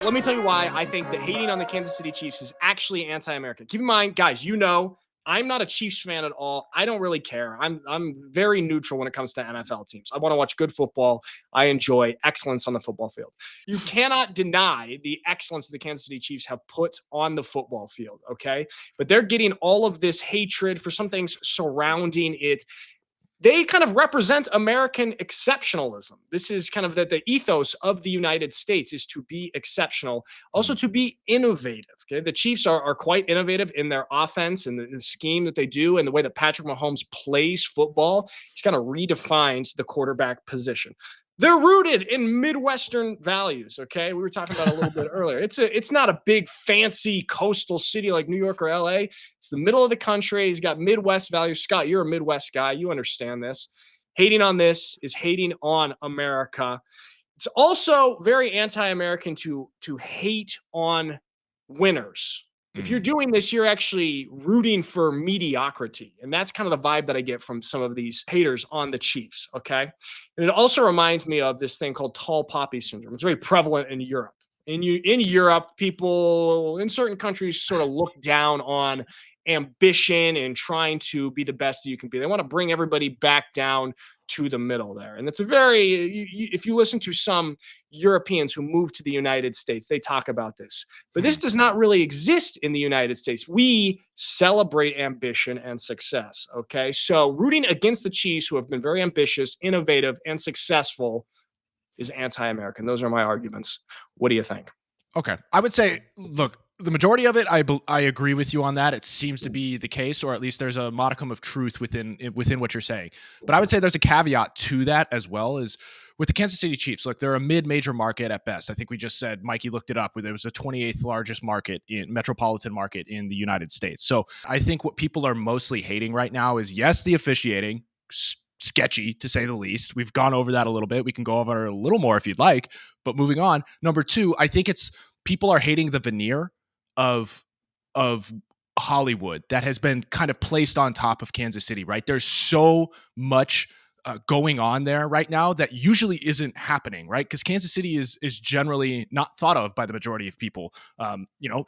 Let me tell you why I think that hating on the Kansas City Chiefs is actually anti-American. Keep in mind, guys, I'm not a Chiefs fan at all. I don't really care. I'm very neutral when it comes to NFL teams. I want to watch good football. I enjoy excellence on the football field. You cannot deny the excellence the Kansas City Chiefs have put on the football field, okay? But they're getting all of this hatred for some things surrounding it. They kind of represent American exceptionalism. This is kind of the ethos of the United States is to be exceptional, also to be innovative. Okay. The Chiefs are quite innovative in their offense and the scheme that they do and the way that Patrick Mahomes plays football. He's kind of redefines the quarterback position. They're rooted in Midwestern values. Okay. We were talking about a little bit earlier. It's not a big fancy coastal city like New York or LA. It's the middle of the country. He's got Midwest values. Scott, you're a Midwest guy. You understand this. Hating on this is hating on America. It's also very anti-American to hate on winners. If you're doing this, you're actually rooting for mediocrity. And that's kind of the vibe that I get from some of these haters on the Chiefs. Okay. And it also reminds me of this thing called tall poppy syndrome. It's very prevalent in Europe. In Europe, people in certain countries sort of look down on ambition and trying to be the best that you can be. They want to bring everybody back down to the middle there. And it's if you listen to some Europeans who moved to the United States, they talk about this. But this does not really exist in the United States. We celebrate ambition and success, okay? So rooting against the Chiefs, who have been very ambitious, innovative, and successful, is anti-American. Those are my arguments. What do you think? Okay. I would say, look, the majority of it, I agree with you on that. It seems to be the case, or at least there's a modicum of truth within what you're saying. But I would say there's a caveat to that as well, is with the Kansas City Chiefs. Look, they're a mid-major market at best. I think we just said, Mikey looked it up, where there was the 28th largest metropolitan market in the United States. So I think what people are mostly hating right now is, yes, the officiating, sketchy to say the least. We've gone over that a little bit. We can go over it a little more if you'd like, but moving on. Number two, I think it's people are hating the veneer of Hollywood that has been kind of placed on top of Kansas City, right? There's so much going on there right now that usually isn't happening, right? Because Kansas City is generally not thought of by the majority of people.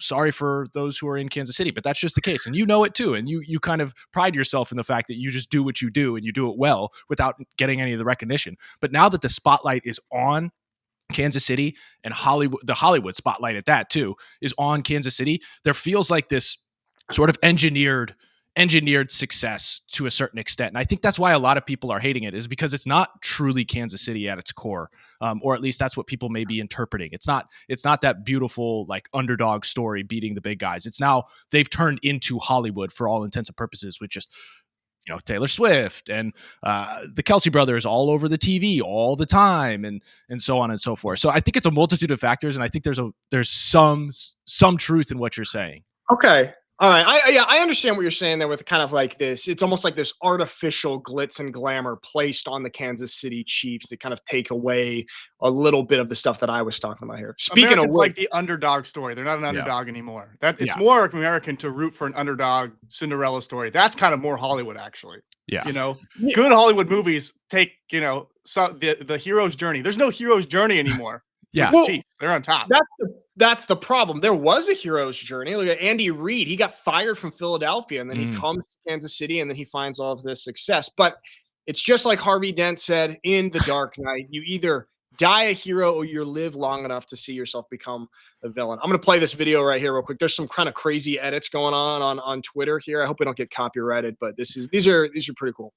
Sorry for those who are in Kansas City, but that's just the case. And you know it too. And you kind of pride yourself in the fact that you just do what you do and you do it well without getting any of the recognition. But now that the spotlight is on Kansas City and Hollywood, the Hollywood spotlight at that too is on Kansas City, there feels like this sort of engineered success to a certain extent. And I think that's why a lot of people are hating it, is because it's not truly Kansas City at its core. Or at least that's what people may be interpreting. It's not that beautiful, like, underdog story beating the big guys. It's now they've turned into Hollywood for all intents and purposes, with just, Taylor Swift and the Kelsey brothers all over the TV all the time, and so on and so forth. So I think it's a multitude of factors, and I think there's some truth in what you're saying. Okay. All right. I understand what you're saying there with kind of like this. It's almost like this artificial glitz and glamour placed on the Kansas City Chiefs to kind of take away a little bit of the stuff that I was talking about here. Speaking of like the underdog story, they're not an underdog anymore. It's more American to root for an underdog Cinderella story. That's kind of more Hollywood, actually. Yeah. Good Hollywood movies take, the hero's journey. There's no hero's journey anymore. Yeah. The Chiefs, they're on top. That's the problem. There was a hero's journey. Look at Andy Reid. He got fired from Philadelphia, and then he comes to Kansas City, and then he finds all of this success. But it's just like Harvey Dent said in The Dark Knight. You either die a hero or you live long enough to see yourself become a villain. I'm going to play this video right here real quick. There's some kind of crazy edits going on Twitter here. I hope we don't get copyrighted, but these are pretty cool.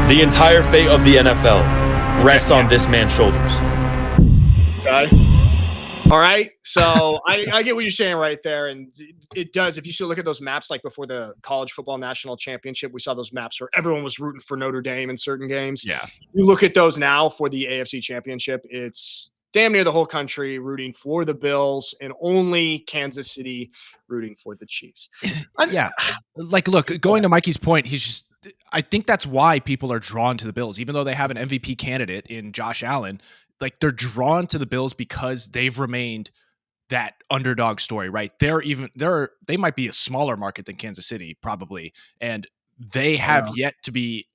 The entire fate of the NFL rests on this man's shoulders. Okay. All right. So I get what you're saying right there. And it does. If you still look at those maps, like before the college football national championship, we saw those maps where everyone was rooting for Notre Dame in certain games. Yeah. You look at those now for the AFC championship, it's damn near the whole country rooting for the Bills and only Kansas City rooting for the Chiefs. Yeah. Like, look, going to Mikey's point, I think that's why people are drawn to the Bills, even though they have an MVP candidate in Josh Allen. Like, they're drawn to the Bills because they've remained that underdog story, right? They might be a smaller market than Kansas City, probably, and they have yet to be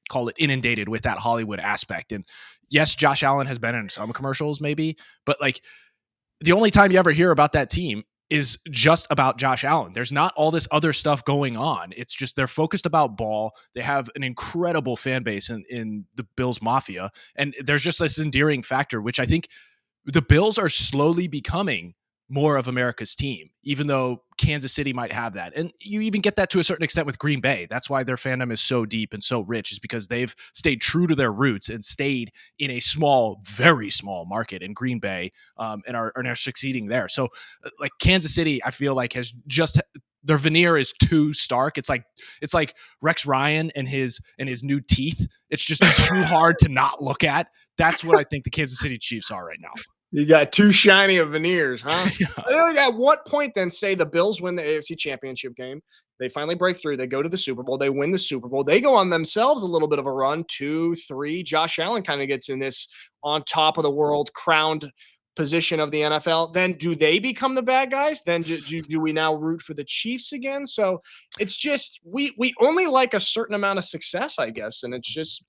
call it inundated with that Hollywood aspect. And yes, Josh Allen has been in some commercials maybe, but like the only time you ever hear about that team is just about Josh Allen. There's not all this other stuff going on. It's just they're focused about ball. They have an incredible fan base in the Bills Mafia. And there's just this endearing factor, which I think the Bills are slowly becoming more of America's team, even though Kansas City might have that. And you even get that to a certain extent with Green Bay. That's why their fandom is so deep and so rich, is because they've stayed true to their roots and stayed in a small, very small market in Green Bay, and are succeeding there. So like Kansas City, I feel like has just, their veneer is too stark. It's like Rex Ryan and his new teeth. It's just too hard to not look at. That's what I think the Kansas City Chiefs are right now. You got too shiny of veneers, huh? Yeah. At what point then say the Bills win the AFC Championship game? They finally break through. They go to the Super Bowl. They win the Super Bowl. They go on themselves a little bit of a run, 2, 3. Josh Allen kind of gets in this on top of the world crowned position of the NFL. Then do they become the bad guys? Then do we now root for the Chiefs again? So it's just we only like a certain amount of success, I guess. And it's just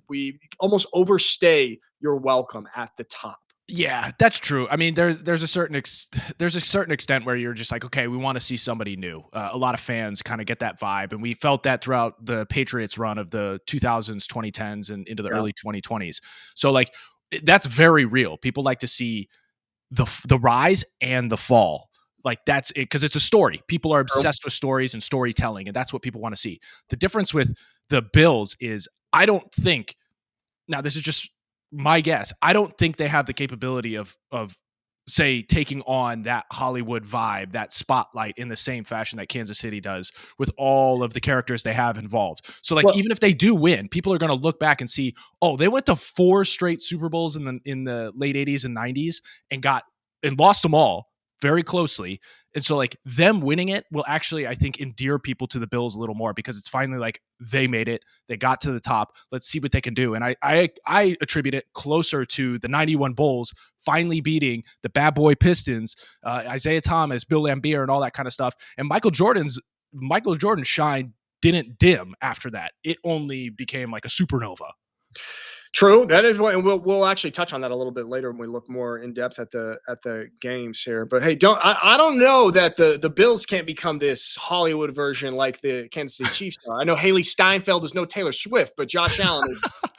we almost overstay your welcome at the top. Yeah, that's true. I mean, there's a certain extent where you're just like, okay, we want to see somebody new. A lot of fans kind of get that vibe, and we felt that throughout the Patriots run of the 2000s, 2010s, and into the early 2020s. So like, that's very real. People like to see the rise and the fall. Like that's it, because it's a story. People are obsessed with stories and storytelling, and that's what people want to see. The difference with the Bills is I don't think, now this is just my guess, I don't think they have the capability of say taking on that Hollywood vibe, that spotlight in the same fashion that Kansas City does with all of the characters they have involved. So like, even if they do win, people are going to look back and see, oh, they went to 4 straight Super Bowls in the late 80s and 90s and lost them all very closely. And so like them winning it will actually, I think, endear people to the Bills a little more, because it's finally like they made it, they got to the top. Let's see what they can do. And I attribute it closer to the 91 Bulls finally beating the bad boy Pistons, Isaiah Thomas, Bill Laimbeer, and all that kind of stuff. And Michael Jordan's shine didn't dim after that. It only became like a supernova. True. That is what, and we'll actually touch on that a little bit later when we look more in depth at the games here. But hey, I don't know that the Bills can't become this Hollywood version like the Kansas City Chiefs are. I know Haley Steinfeld is no Taylor Swift, but Josh Allen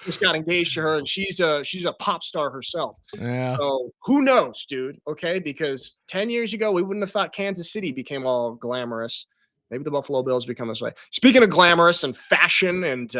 just got engaged to her, and she's a pop star herself. Yeah. So who knows, dude? Okay, because 10 years ago we wouldn't have thought Kansas City became all glamorous. Maybe the Buffalo Bills become this way. Speaking of glamorous and fashion and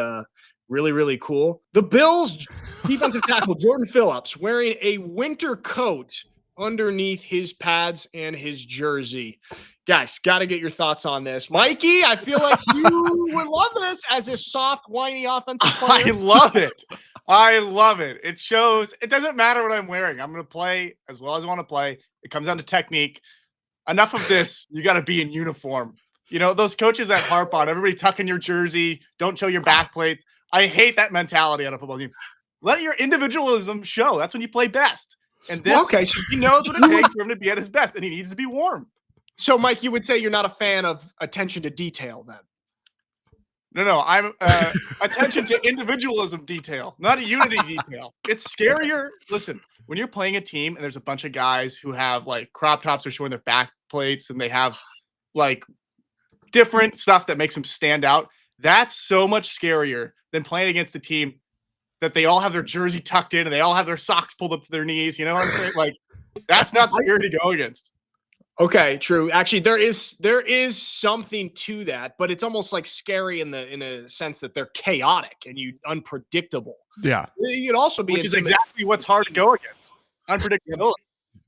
really, really cool, the Bills defensive tackle Jordan Phillips wearing a winter coat underneath his pads and his jersey. Guys, got to get your thoughts on this. Mikey, I feel like you would love this as a soft, whiny offensive player. I love it. I love it. It shows it doesn't matter what I'm wearing. I'm going to play as well as I want to play. It comes down to technique. Enough of this. You got to be in uniform. You know, those coaches that harp on everybody tuck in your jersey, don't show your back plates. I hate that mentality on a football team. Let your individualism show. That's when you play best. And this, he knows what it takes for him to be at his best, and he needs to be warm. So, Mike, you would say you're not a fan of attention to detail then? No. I'm attention to individualism detail, not a unity detail. It's scarier. Listen, when you're playing a team and there's a bunch of guys who have like crop tops are showing their back plates and they have like different stuff that makes them stand out, that's so much scarier than playing against a team that they all have their jersey tucked in and they all have their socks pulled up to their knees. You know what I'm saying? Like, that's not scary to go against. Okay, true. Actually, there is something to that, but it's almost like scary in a sense that they're chaotic and unpredictable. Yeah. It could also be, which is exactly what's hard to go against. Unpredictability.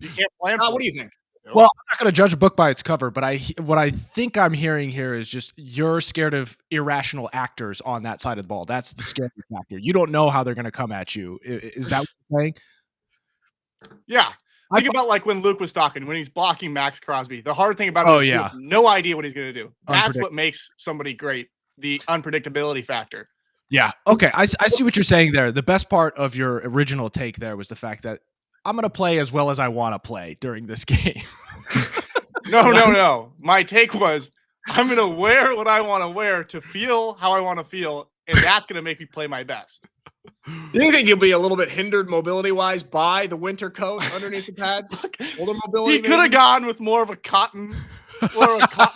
You can't plan. What do you think? Well, I'm not going to judge a book by its cover, but what I think I'm hearing here is just you're scared of irrational actors on that side of the ball. That's the scary factor. You don't know how they're going to come at you. Is that what you're saying? Yeah. Think about like when Luke was talking, when he's blocking Max Crosby. The hard thing about it is you have no idea what he's going to do. That's what makes somebody great, the unpredictability factor. Yeah. Okay. I see what you're saying there. The best part of your original take there was the fact that I'm going to play as well as I want to play during this game. No. My take was I'm going to wear what I want to wear to feel how I want to feel and that's going to make me play my best. You think you'll be a little bit hindered mobility-wise by the winter coat underneath the pads? Shoulder mobility. He could have gone with more of a cotton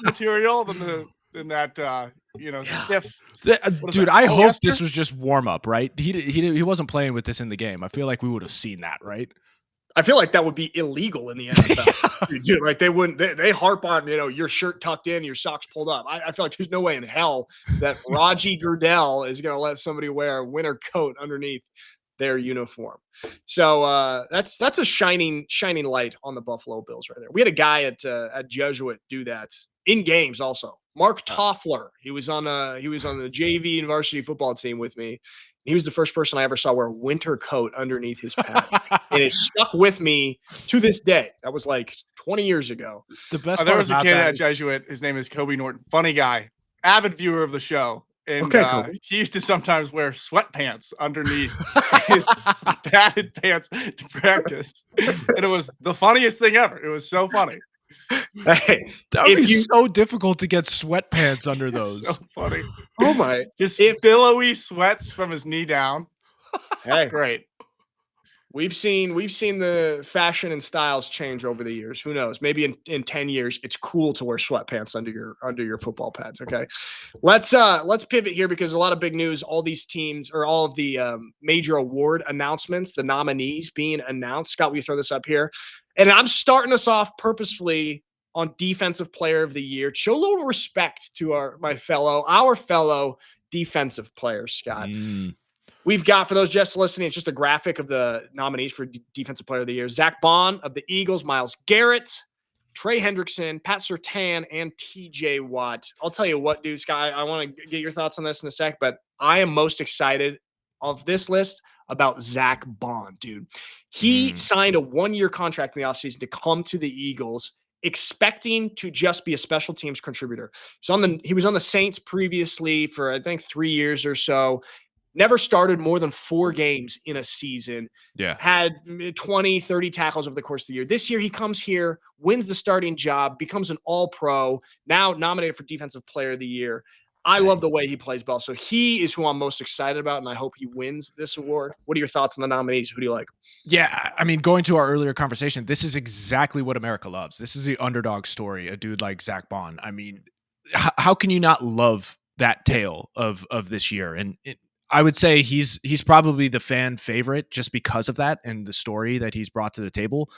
material than that. Stiff. Dude, I hope this was just warm up, right? He wasn't playing with this in the game. I feel like we would have seen that, right? I feel like that would be illegal in the NFL. Dude, like they wouldn't. They harp on your shirt tucked in, your socks pulled up. I feel like there's no way in hell that Raji Goodell is going to let somebody wear a winter coat underneath their uniform. So that's a shining light on the Buffalo Bills right there. We had a guy at Jesuit do that in games also. Mark Toffler. He was on the JV and varsity football team with me. He was the first person I ever saw wear a winter coat underneath his pad. And it stuck with me to this day. That was like 20 years ago. The best there was a kid at Jesuit. His name is Kobe Norton. Funny guy. Avid viewer of the show. And he used to sometimes wear sweatpants underneath his padded pants to practice. And it was the funniest thing ever. It was so funny. Hey, that would be so difficult to get sweatpants under those. So funny. Oh my! Just billowy sweats from his knee down. Hey, great. We've seen the fashion and styles change over the years. Who knows? Maybe in 10 years, it's cool to wear sweatpants under your football pads. Okay, let's pivot here because a lot of big news. All these teams or all of the major award announcements, the nominees being announced. Scott, will you throw this up here? And I'm starting us off purposefully on Defensive Player of the Year. Show a little respect to our fellow defensive players, Scott. We've got, for those just listening, it's just a graphic of the nominees for Defensive Player of the Year. Zach Baun of the Eagles, Myles Garrett, Trey Hendrickson, Pat Surtain, and TJ Watt. I'll tell you what, dude, Scott, I want to get your thoughts on this in a sec, but I am most excited of this list about Zach Baun, dude. He signed a 1-year contract in the offseason to come to the Eagles, expecting to just be a special teams contributor. He was on the Saints previously for, I think, 3 years or so. Never started more than 4 games in a season. Yeah. Had 20, 30 tackles over the course of the year. This year, he comes here, wins the starting job, becomes an all-pro, now nominated for Defensive Player of the Year. I love the way he plays ball. So he is who I'm most excited about, and I hope he wins this award. What are your thoughts on the nominees? Who do you like? Yeah, I mean, going to our earlier conversation, this is exactly what America loves. This is the underdog story, a dude like Zach Baun. I mean, how can you not love that tale of this year? And I would say he's probably the fan favorite just because of that and the story that he's brought to the table.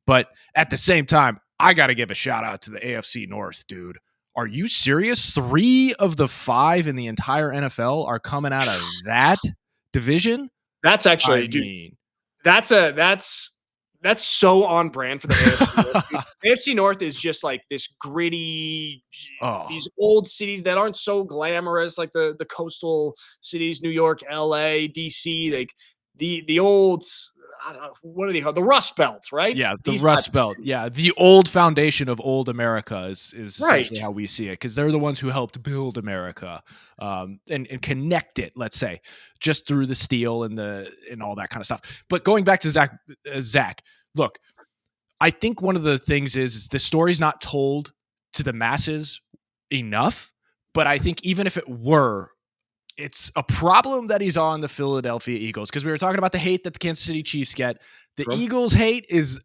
But at the same time, I got to give a shout out to the AFC North, dude. Are you serious? 3 of the 5 in the entire NFL are coming out of that division? That's actually, that's so on brand for the AFC North. AFC North is just like this gritty, these old cities that aren't so glamorous, like the coastal cities, New York, LA, DC, like the old, I don't know, what are they called? The Rust Belt, right? Yeah, the Rust Belt. Yeah, the old foundation of old America is essentially how we see it, because they're the ones who helped build America and connect it, let's say, just through the steel and all that kind of stuff. But going back to Zach, look, I think one of the things is the story's not told to the masses enough, but I think even if it were, it's a problem that he's on the Philadelphia Eagles, because we were talking about the hate that the Kansas City Chiefs get. The Eagles hate is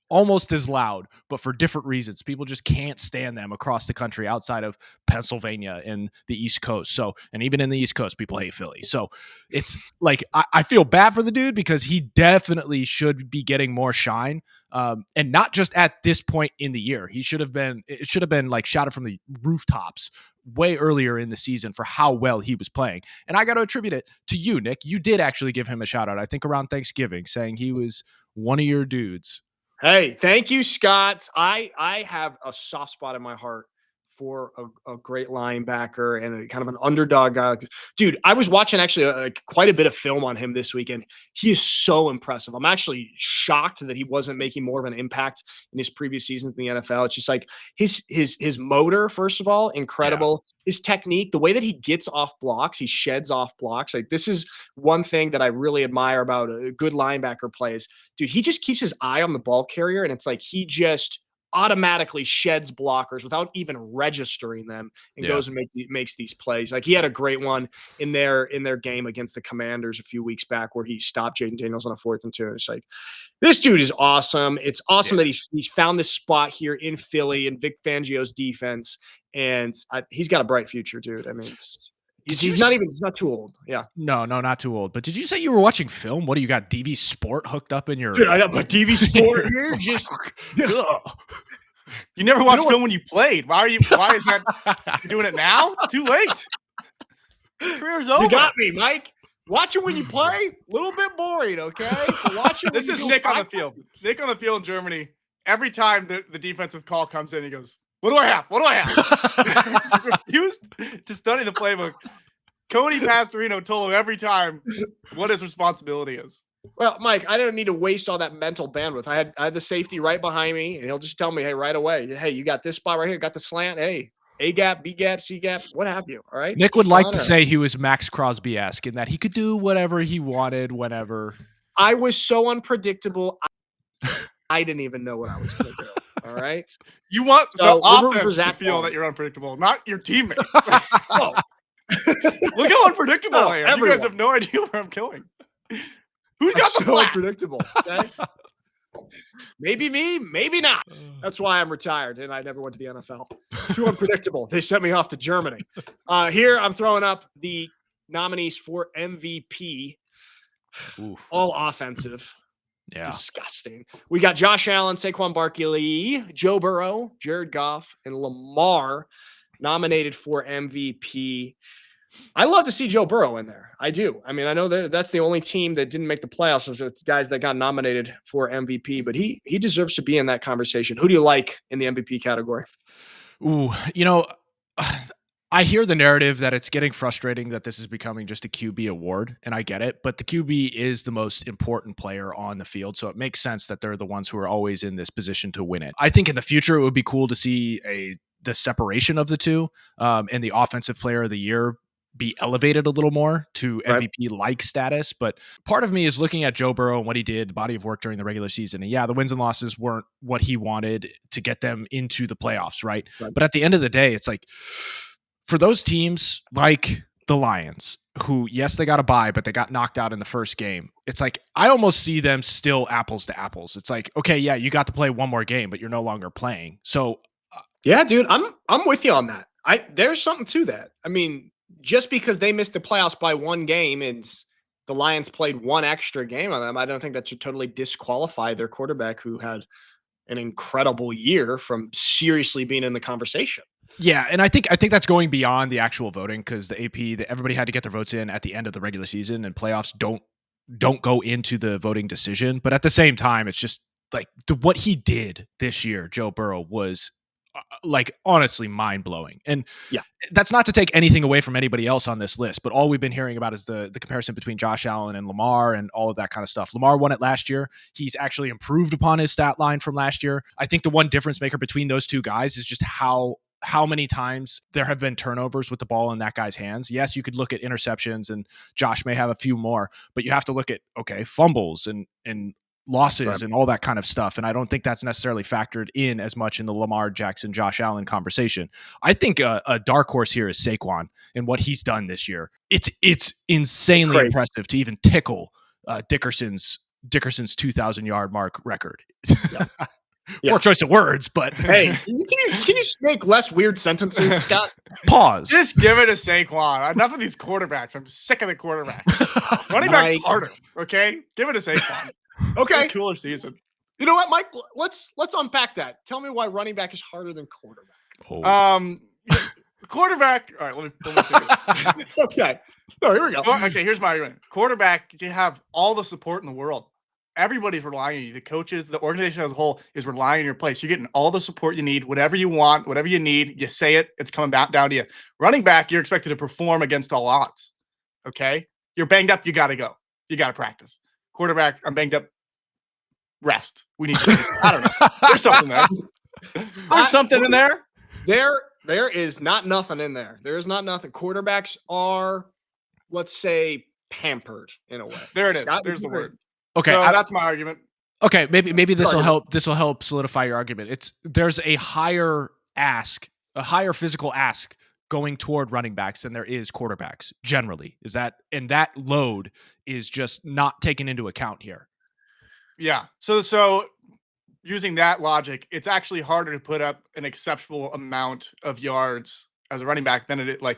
almost as loud, but for different reasons. People just can't stand them across the country outside of Pennsylvania and the East Coast. So, and even in the East Coast, people hate Philly. So it's like, I feel bad for the dude because he definitely should be getting more shine. And not just at this point in the year. It should have been like shouted from the rooftops way earlier in the season for how well he was playing. And I got to attribute it to you, Nick. You did actually give him a shout out, I think around Thanksgiving, saying he was one of your dudes. Hey, thank you, Scott. I have a soft spot in my heart for a great linebacker and a kind of an underdog guy. Dude, I was watching actually quite a bit of film on him this weekend. He is so impressive. I'm actually shocked that he wasn't making more of an impact in his previous seasons in the NFL. It's just like his motor, first of all, incredible. Yeah. His technique, the way that he gets off blocks, he sheds off blocks. Like, this is one thing that I really admire about a good linebacker plays. Dude, he just keeps his eye on the ball carrier, and it's like he just automatically sheds blockers without even registering them and goes and makes these plays. Like he had a great one in their game against the Commanders a few weeks back where he stopped Jaden Daniels on a 4th and 2. It's like, this dude is awesome. It's awesome that he's found this spot here in Philly and Vic Fangio's defense. And he's got a bright future, dude. I mean, he's not too old. Yeah. No, not too old. But did you say you were watching film? What do you got? DV Sport hooked up in your? Dude, I got my DV Sport here. Just you never watched film when you played. Why is that doing it now? It's too late. Career's over. You got me, Mike. Watch it when you play. A little bit boring, okay? So watch it. This is Nick on the field. Nick on the field in Germany. Every time the defensive call comes in, he goes, "What do I have? What do I have?" He refused to study the playbook. Cody Pastorino told him every time what his responsibility is. Well, Mike, I didn't need to waste all that mental bandwidth. I had the safety right behind me, and he'll just tell me, hey, right away, hey, you got this spot right here, got the slant, hey, A gap, B gap, C gap, what have you, all right? Nick would like to say he was Max Crosby-esque in that he could do whatever he wanted whenever. I was so unpredictable, I didn't even know what I was going to do, all right? You want the offense to feel that you're unpredictable, not your teammates. Oh. Look how unpredictable I am. Everyone. You guys have no idea where I'm going. Who's got the flat? Unpredictable. Okay? Maybe me, maybe not. That's why I'm retired and I never went to the NFL. Too unpredictable. They sent me off to Germany. Here I'm throwing up the nominees for MVP. Ooh. All offensive. Yeah. Disgusting. We got Josh Allen, Saquon Barkley, Joe Burrow, Jared Goff, and Lamar nominated for MVP. I love to see Joe Burrow in there. I do. I mean, I know that's the only team that didn't make the playoffs. So it's guys that got nominated for MVP, but he deserves to be in that conversation. Who do you like in the MVP category? Ooh, I hear the narrative that it's getting frustrating that this is becoming just a QB award, and I get it, but the QB is the most important player on the field, so it makes sense that they're the ones who are always in this position to win it. I think in the future, it would be cool to see the separation of the two, and the offensive player of the year be elevated a little more to MVP-like status. But part of me is looking at Joe Burrow and what he did, the body of work during the regular season. And yeah, the wins and losses weren't what he wanted to get them into the playoffs, right? But at the end of the day, it's like for those teams like the Lions, who, yes, they got a bye, but they got knocked out in the first game. It's like, I almost see them still apples to apples. It's like, okay, yeah, you got to play one more game, but you're no longer playing. So yeah, dude, I'm with you on that. There's something to that. I mean, just because they missed the playoffs by one game and the Lions played one extra game on them, I don't think that should totally disqualify their quarterback who had an incredible year from seriously being in the conversation. Yeah, and I think that's going beyond the actual voting because the AP, everybody had to get their votes in at the end of the regular season, and playoffs don't go into the voting decision. But at the same time, it's just like what he did this year, Joe Burrow, was like honestly mind-blowing. And yeah, that's not to take anything away from anybody else on this list, but all we've been hearing about is the comparison between Josh Allen and Lamar and all of that kind of stuff. Lamar won it last year. He's actually improved upon his stat line from last year. I think the one difference maker between those two guys is just how many times there have been turnovers with the ball in that guy's hands. Yes, you could look at interceptions and Josh may have a few more, but you have to look at, fumbles and losses and all that kind of stuff. And I don't think that's necessarily factored in as much in the Lamar Jackson, Josh Allen conversation. I think a dark horse here is Saquon and what he's done this year. It's insanely impressive to even tickle Dickerson's 2,000-yard mark record. Yeah. Poor choice of words, but hey, can you make less weird sentences, Scott? Pause. Just give it to Saquon. Enough of these quarterbacks. I'm sick of the quarterbacks. Running back's harder. Okay, give it to Saquon. Okay, cooler season. You know what, Mike? Let's unpack that. Tell me why running back is harder than quarterback. Quarterback. All right, let me take it. Okay. No, here we go. Okay, here's my argument. Quarterback, you have all the support in the world. Everybody's relying on you. The coaches, the organization as a whole is relying on your place. You're getting all the support you need, whatever you want, whatever you need. You say it, it's coming back down to you. Running back, you're expected to perform against all odds. Okay? You're banged up, you got to go. You got to practice. Quarterback, I'm banged up. Rest. We need to. I don't know. There's something there. There's something in there. There is not nothing in there. There is not nothing. Quarterbacks are, let's say, pampered in a way. There it is. There's the word. Okay, so that's my argument. Okay, maybe this will help. This will help solidify your argument. There's a higher physical ask going toward running backs than there is quarterbacks generally. And that load is just not taken into account here. Yeah. So using that logic, it's actually harder to put up an exceptional amount of yards as a running back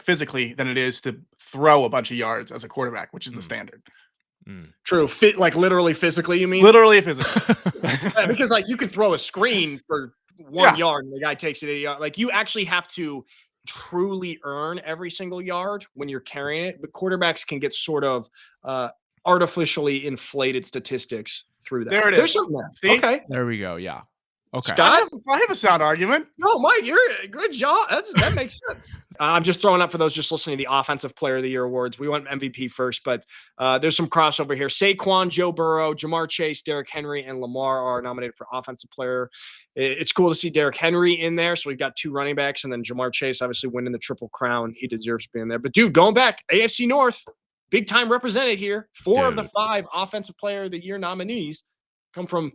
physically than it is to throw a bunch of yards as a quarterback, which is the standard. True. Like literally physically, you mean? Literally physically. Yeah, because like you can throw a screen for 1 yard and the guy takes it 80 yards. Like you actually have to truly earn every single yard when you're carrying it. But quarterbacks can get sort of artificially inflated statistics through that. There it is. There's something there. See? Okay. There we go. Yeah. Okay. Scott? I have a sound argument. No, Mike, you're a good job. That makes sense. I'm just throwing up for those just listening to the Offensive Player of the Year awards. We went MVP first, but there's some crossover here. Saquon, Joe Burrow, Jamar Chase, Derrick Henry, and Lamar are nominated for Offensive Player. It's cool to see Derrick Henry in there. So we've got 2 running backs, and then Jamar Chase obviously winning the Triple Crown. He deserves to be in there. But dude, going back, AFC North, big time represented here. 4 of the 5 Offensive Player of the Year nominees come from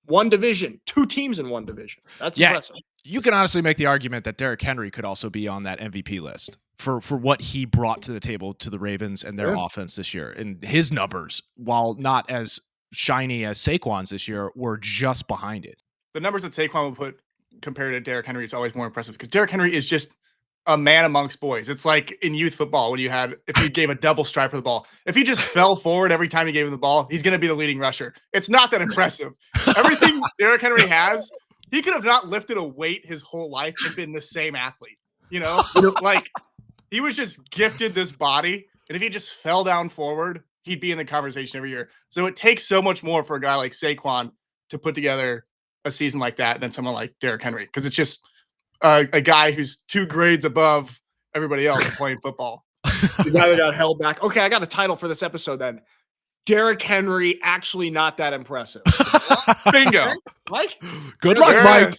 one division, 2 teams in one division. That's impressive. You can honestly make the argument that Derrick Henry could also be on that MVP list for what he brought to the table to the Ravens and their offense this year. And his numbers, while not as shiny as Saquon's this year, were just behind it. The numbers that Saquon will put compared to Derrick Henry is always more impressive because Derrick Henry is just a man amongst boys. It's like in youth football when if you gave a double stripe for the ball, if he just fell forward every time you gave him the ball, he's going to be the leading rusher. It's not that impressive. Everything Derrick Henry has, he could have not lifted a weight his whole life and been the same athlete. Like he was just gifted this body. And if he just fell down forward, he'd be in the conversation every year. So it takes so much more for a guy like Saquon to put together a season like that than someone like Derrick Henry. Because it's just a guy who's 2 grades above everybody else playing football. The guy that got held back. Okay, I got a title for this episode then. Derrick Henry actually not that impressive. Bingo. Mike? Good luck, Mike.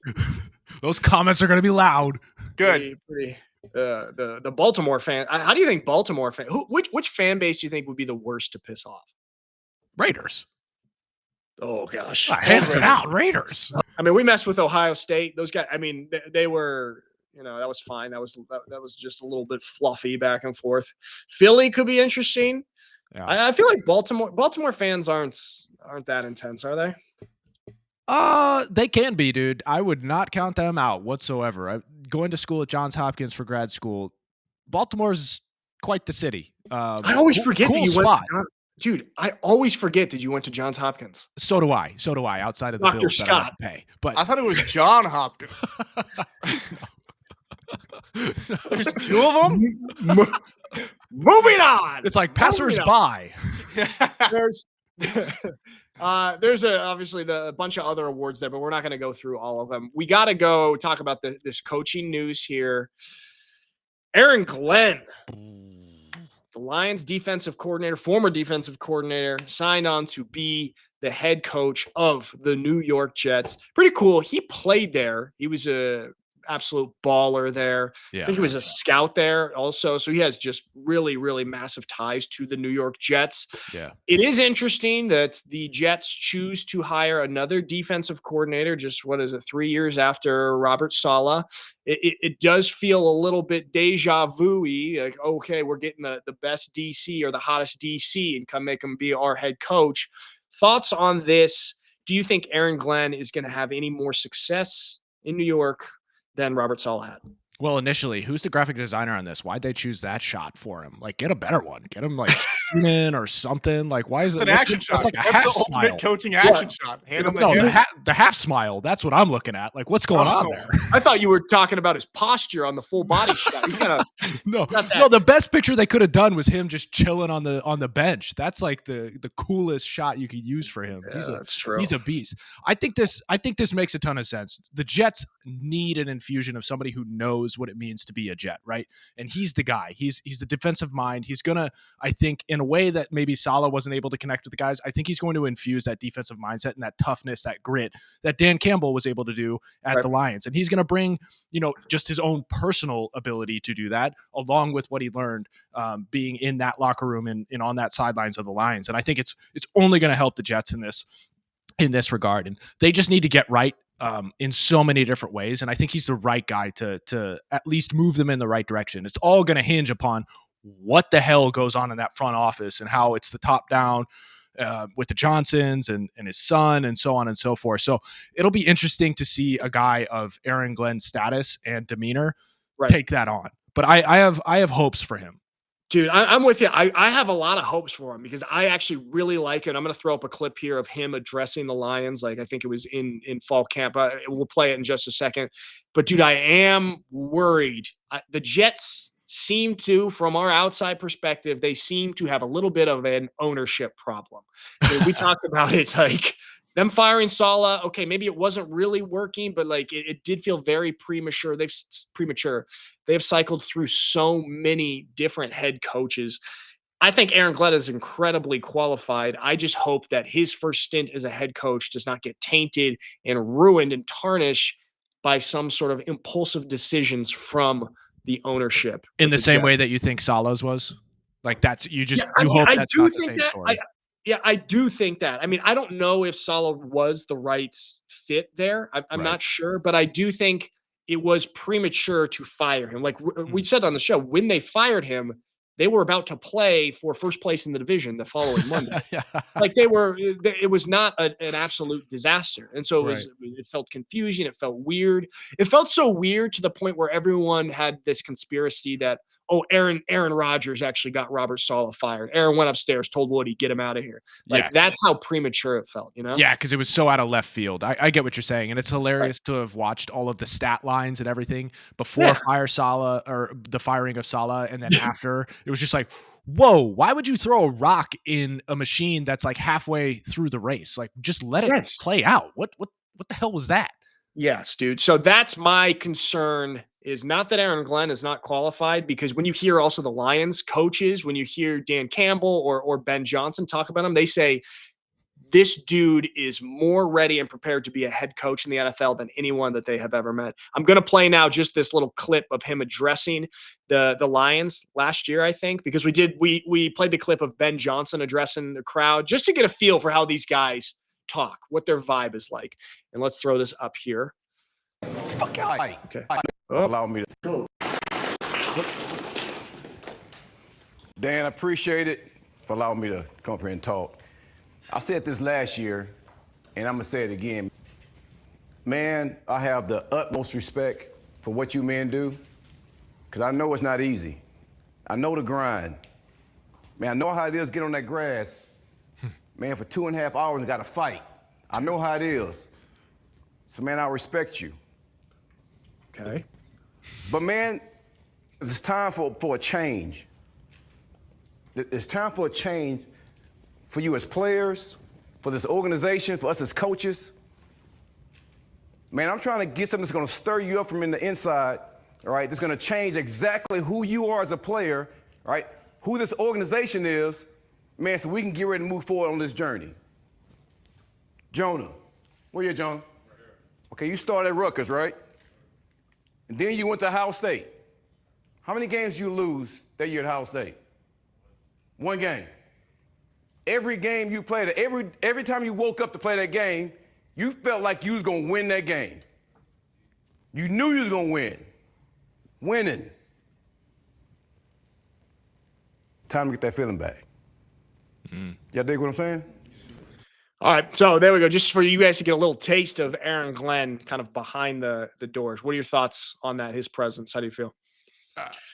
Those comments are going to be loud. Good. Pretty. The Baltimore fan. How do you think Baltimore fan? Which fan base do you think would be the worst to piss off? Raiders. Oh gosh, hands down, Raiders. I mean, we messed with Ohio State. Those guys. I mean, they were. That was fine. That was just a little bit fluffy back and forth. Philly could be interesting. Yeah. I feel like Baltimore fans aren't that intense, are they? They can be, dude. I would not count them out whatsoever. Going to school at Johns Hopkins for grad school, Baltimore's quite the city. I always forget cool that you spot. Dude, I always forget that you went to Johns Hopkins. So do I. Outside of the Dr. bills Scott. that I have to pay. But I thought it was John Hopkins. There's 2 of them. Moving on. It's like passers-by. There's obviously a bunch of other awards there, but we're not going to go through all of them. We got to go talk about this coaching news here. Aaron Glenn, the Lions defensive coordinator, former defensive coordinator, signed on to be the head coach of the New York Jets. Pretty cool. He played there. He was a absolute baller there. Yeah. I think he was a scout there also. So he has just really, really massive ties to the New York Jets. Yeah. It is interesting that the Jets choose to hire another defensive coordinator just, 3 years after Robert Saleh. It does feel a little bit deja vu-y, like, okay, we're getting the best DC or the hottest DC and come make him be our head coach. Thoughts on this? Do you think Aaron Glenn is going to have any more success in New York than Robert Saleh had? Well, initially, who's the graphic designer on this? Why'd they choose that shot for him? Like, get a better one. Get him like in or something. Like, why is it an action shot? That's like a That's half the smile. ultimate coaching action shot. The half smile. That's what I'm looking at. Like, what's going on there? I thought you were talking about his posture on the full body shot. No. The best picture they could have done was him just chilling on the bench. That's like the coolest shot you could use for him. Yeah, that's true. He's a beast. I think this makes a ton of sense. The Jets need an infusion of somebody who knows what it means to be a Jet, right? And he's the guy. He's the defensive mind. He's gonna, I think, in a way that maybe Saleh wasn't able to connect with the guys, I think he's going to infuse that defensive mindset and that toughness, that grit that Dan Campbell was able to do at the Lions. And he's going to bring, just his own personal ability to do that, along with what he learned being in that locker room and on that sidelines of the Lions. And I think it's only going to help the Jets in this. in this regard, and they just need to get right in so many different ways. And I think he's the right guy to at least move them in the right direction. It's all going to hinge upon what the hell goes on in that front office and how it's the top down with the Johnsons and his son and so on and so forth. So it'll be interesting to see a guy of Aaron Glenn's status and demeanor take that on. But I have hopes for him. Dude, I'm with you. I have a lot of hopes for him because I actually really like it. I'm going to throw up a clip here of him addressing the Lions. Like, I think it was in fall camp. We'll play it in just a second. But, dude, I am worried. The Jets seem to, from our outside perspective, they seem to have a little bit of an ownership problem. I mean, we talked about it, like, them firing Saleh, okay, maybe it wasn't really working, but like it did feel very premature. They have cycled through so many different head coaches. I think Aaron Glenn is incredibly qualified. I just hope that his first stint as a head coach does not get tainted and ruined and tarnished by some sort of impulsive decisions from the ownership. In the same way that you think Saleh's was? Like that's you hope that's not the same story. I do think that. I mean, I don't know if Saleh was the right fit there. I'm not sure, but I do think it was premature to fire him. Like we said on the show, when they fired him, they were about to play for first place in the division the following Monday. Like it was not an absolute disaster. And so it felt confusing. It felt weird. It felt so weird to the point where everyone had this conspiracy that, oh, Aaron Rodgers actually got Robert Saleh fired. Aaron went upstairs, told Woody, get him out of here. Like that's how premature it felt, you know? Yeah, because it was so out of left field. I get what you're saying. And it's hilarious to have watched all of the stat lines and everything before fire Saleh or the firing of Saleh. And then after, it was just like, whoa, why would you throw a rock in a machine that's like halfway through the race? Like just let it play out. What the hell was that? Yes, dude. So that's my concern, is not that Aaron Glenn is not qualified, because when you hear also the Lions coaches, when you hear Dan Campbell or Ben Johnson talk about him, they say this dude is more ready and prepared to be a head coach in the NFL than anyone that they have ever met. I'm going to play now just this little clip of him addressing the Lions last year, I think, because we played the clip of Ben Johnson addressing the crowd just to get a feel for how these guys talk, what their vibe is like. And let's throw this up here. Okay. Allow me to. Dan, I appreciate it for allowing me to come up here and talk. I said this last year, and I'm going to say it again. Man, I have the utmost respect for what you men do, because I know it's not easy. I know the grind. Man, I know how it is to get on that grass, man, for 2.5 hours and got to fight. I know how it is. So, man, I respect you. Okay. But, man, it's time for a change. It's time for a change for you as players, for this organization, for us as coaches. Man, I'm trying to get something that's going to stir you up from in the inside, all right, that's going to change exactly who you are as a player, all right, who this organization is, man, so we can get ready to move forward on this journey. Jonah. Where you at, Jonah? Right here. Okay, you started at Rutgers, right? And then you went to Ohio State. How many games you lose that year at Ohio State? One game. Every game you played, every time you woke up to play that game, you felt like you was going to win that game. You knew you was going to win. Winning. Time to get that feeling back. Y'all dig what I'm saying? All right, so there we go. Just for you guys to get a little taste of Aaron Glenn kind of behind the doors. What are your thoughts on that, his presence? How do you feel?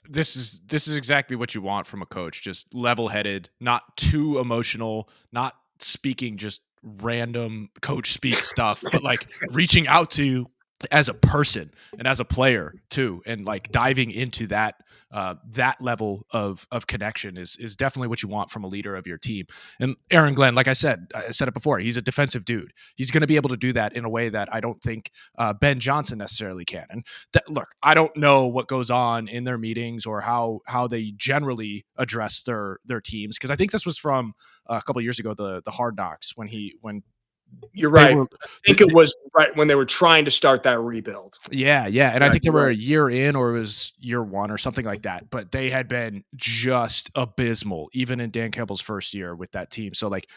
This is exactly what you want from a coach. Just level-headed, not too emotional, not speaking just random coach speak stuff, but like reaching out to you as a person and as a player too, and like diving into that level of connection is definitely what you want from a leader of your team. And Aaron Glenn, like I said it before, he's a defensive dude. He's going to be able to do that in a way that I don't think Ben Johnson necessarily can. And look, I don't know what goes on in their meetings or how they generally address their teams, because I think this was from a couple of years ago, the Hard Knocks, when you're right. I think it was right when they were trying to start that rebuild. Yeah. And I think they were a year in, or it was year one or something like that. But they had been just abysmal, even in Dan Campbell's first year with that team. So like,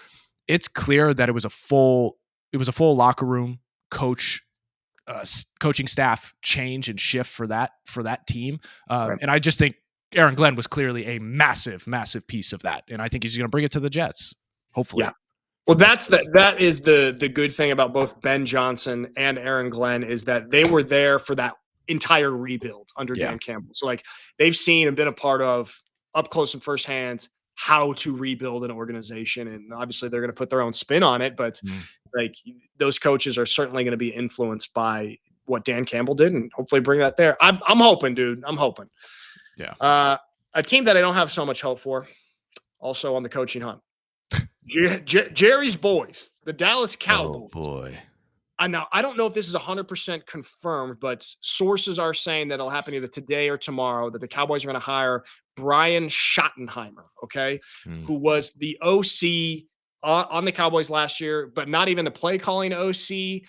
it's clear that it was a full a full locker room coaching staff change and shift for that team. Right. And I just think Aaron Glenn was clearly a massive, massive piece of that. And I think he's going to bring it to the Jets. Hopefully. Yeah. Well, that is the good thing about both Ben Johnson and Aaron Glenn is that they were there for that entire rebuild under Dan Campbell. So like they've seen and been a part of up close and firsthand how to rebuild an organization. And obviously they're going to put their own spin on it, but like those coaches are certainly going to be influenced by what Dan Campbell did and hopefully bring that there. I'm hoping, dude. I'm hoping. Yeah. A team that I don't have so much hope for, also on the coaching hunt. Jerry's boys, the Dallas Cowboys. Oh boy. I don't know if this is 100% confirmed, but sources are saying that it'll happen either today or tomorrow, that the Cowboys are going to hire Brian Schottenheimer, who was the OC on the Cowboys last year, but not even the play calling OC.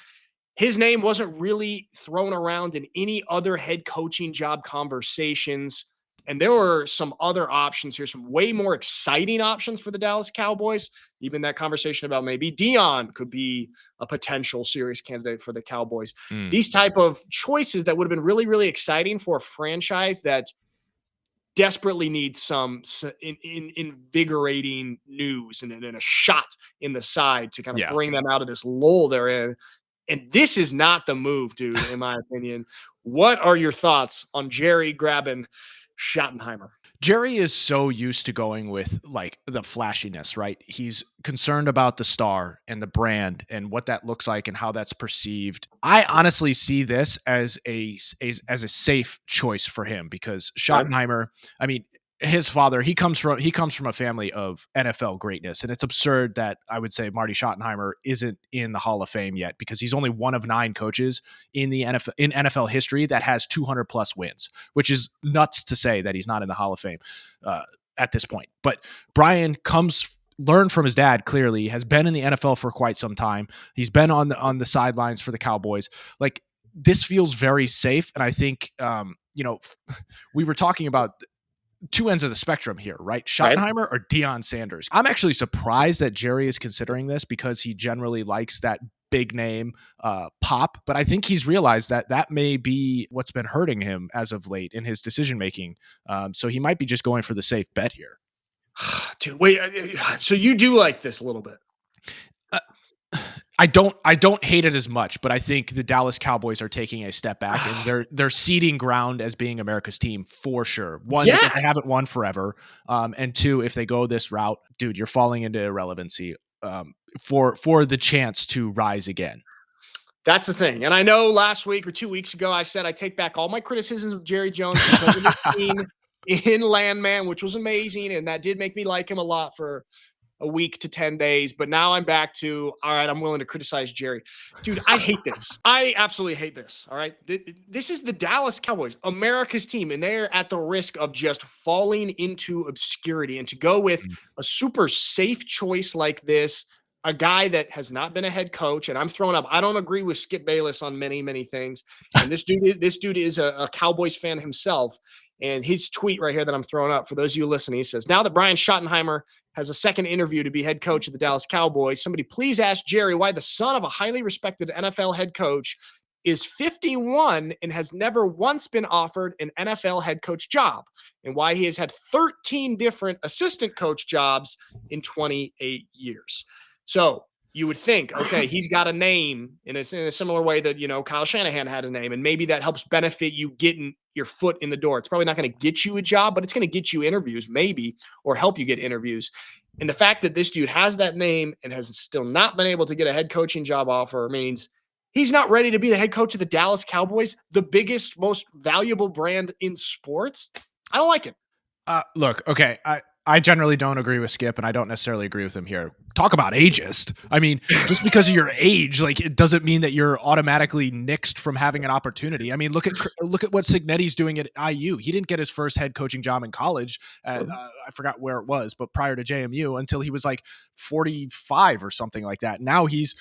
His name wasn't really thrown around in any other head coaching job conversations. And there were some other options here, some way more exciting options for the Dallas Cowboys. Even that conversation about maybe Dion could be a potential serious candidate for the Cowboys. These type of choices that would have been really, really exciting for a franchise that desperately needs some invigorating news and a shot in the side to kind of bring them out of this lull they're in. And this is not the move, dude, in my opinion. What are your thoughts on Jerry grabbing Schottenheimer? Jerry is so used to going with like the flashiness, right? He's concerned about the star and the brand and what that looks like and how that's perceived. I honestly see this as a safe choice for him because Schottenheimer, I mean, his father, he comes from a family of NFL greatness. And it's absurd that I would say Marty Schottenheimer isn't in the Hall of Fame yet because he's only one of 9 coaches in the NFL history that has 200 plus wins, which is nuts to say that he's not in the Hall of Fame at this point. But Brian learned from his dad, clearly has been in the NFL for quite some time. He's been on the sidelines for the Cowboys. Like this feels very safe. And I think, we were talking about two ends of the spectrum here, right? Schottenheimer or Deion Sanders. I'm actually surprised that Jerry is considering this because he generally likes that big name pop, but I think he's realized that may be what's been hurting him as of late in his decision-making. So he might be just going for the safe bet here. Dude, wait, so you do like this a little bit? I don't hate it as much, but I think the Dallas Cowboys are taking a step back and they're ceding ground as being America's team for sure. One, because they haven't won forever. And two, if they go this route, dude, you're falling into irrelevancy for the chance to rise again. That's the thing. And I know last week or 2 weeks ago, I said I take back all my criticisms of Jerry Jones because of the team in Landman, which was amazing. And that did make me like him a lot for a week to 10 days. But now I'm back to, all right, I'm willing to criticize Jerry. Dude, I hate this. I absolutely hate this. All right. This is the Dallas Cowboys, America's team, and they're at the risk of just falling into obscurity. And to go with a super safe choice like this, a guy that has not been a head coach, and I'm throwing up. I don't agree with Skip Bayless on many, many things. And this dude is a Cowboys fan himself. And his tweet right here that I'm throwing up for those of you listening, he says, now that Brian Schottenheimer has a second interview to be head coach of the Dallas Cowboys, somebody please ask Jerry why the son of a highly respected NFL head coach is 51 and has never once been offered an NFL head coach job, and why he has had 13 different assistant coach jobs in 28 years. So you would think, okay, he's got a name in a similar way that, Kyle Shanahan had a name, and maybe that helps benefit you getting your foot in the door. It's probably not going to get you a job, but it's going to get you interviews maybe, or help you get interviews. And the fact that this dude has that name and has still not been able to get a head coaching job offer means he's not ready to be the head coach of the Dallas Cowboys, the biggest, most valuable brand in sports. I don't like it. Look, okay, I generally don't agree with Skip, and I don't necessarily agree with him here. Talk about ageist. I mean, just because of your age, like, it doesn't mean that you're automatically nixed from having an opportunity. I mean, look at what Cignetti's doing at IU. He didn't get his first head coaching job in college. I forgot where it was, but prior to JMU, until he was like 45 or something like that. Now he's,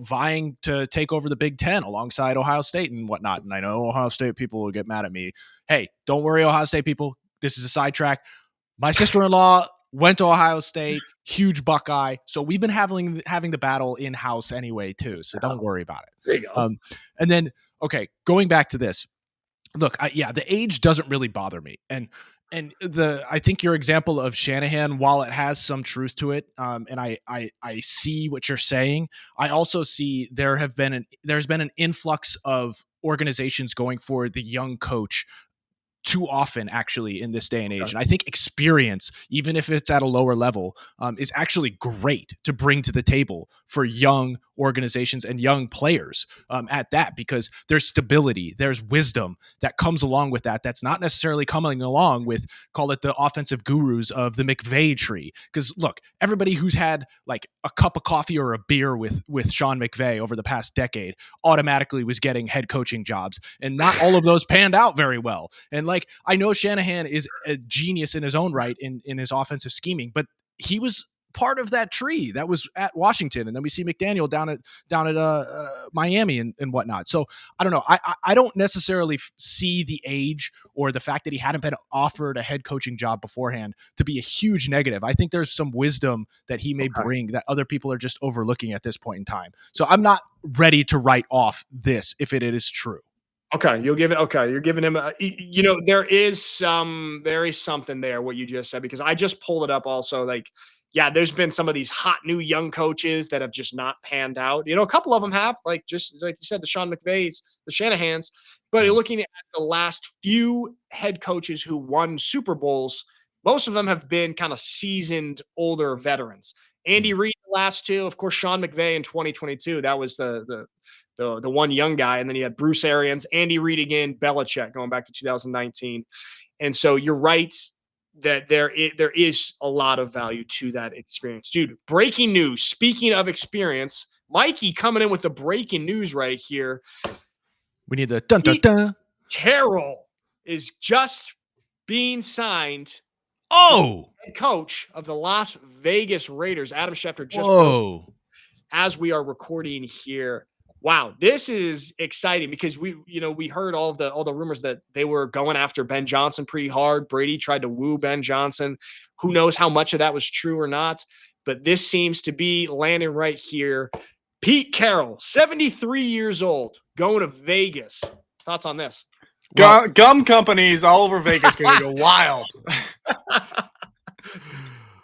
vying to take over the Big Ten alongside Ohio State and whatnot. And I know Ohio State people will get mad at me. Hey, don't worry, Ohio State people. This is a sidetrack. My sister-in-law went to Ohio State, huge Buckeye. So we've been having the battle in-house anyway too. So don't worry about it. There you go. And then, okay, going back to this, look, the age doesn't really bother me. And I think your example of Shanahan, while it has some truth to it, and I see what you're saying, I also see there's been an influx of organizations going for the young coach too often, actually, in this day and age. And I think experience, even if it's at a lower level, is actually great to bring to the table for young organizations and young players at that, because there's stability, there's wisdom that comes along with that. That's not necessarily coming along with, call it the offensive gurus of the McVay tree. Because look, everybody who's had like a cup of coffee or a beer with Sean McVay over the past decade automatically was getting head coaching jobs. And not all of those panned out very well. And like, I know Shanahan is a genius in his own right in his offensive scheming, but he was part of that tree that was at Washington. And then we see McDaniel down at Miami and whatnot. So I don't know. I don't necessarily see the age or the fact that he hadn't been offered a head coaching job beforehand to be a huge negative. I think there's some wisdom that he may bring that other people are just overlooking at this point in time. So I'm not ready to write off this if it is true. Okay, you're giving him there is something there, what you just said, because I just pulled it up also. Like, yeah, there's been some of these hot new young coaches that have just not panned out. A couple of them have, like, just like you said, the Sean McVays, the Shanahans. But you're looking at the last few head coaches who won Super Bowls, most of them have been kind of seasoned older veterans. Andy Reid, the last two, of course, Sean McVay in 2022. That was the one young guy. And then you had Bruce Arians, Andy Reid again, Belichick going back to 2019. And so you're right that there is a lot of value to that experience. Dude, breaking news. Speaking of experience, Mikey coming in with the breaking news right here. We need the dun dun dun. Carroll is just being signed. Head coach of the Las Vegas Raiders. Adam Schefter just as we are recording here. Wow, this is exciting because we heard all the rumors that they were going after Ben Johnson pretty hard. Brady tried to woo Ben Johnson. Who knows how much of that was true or not? But this seems to be landing right here. Pete Carroll, 73 years old, going to Vegas. Thoughts on this? Gum companies all over Vegas going to go wild.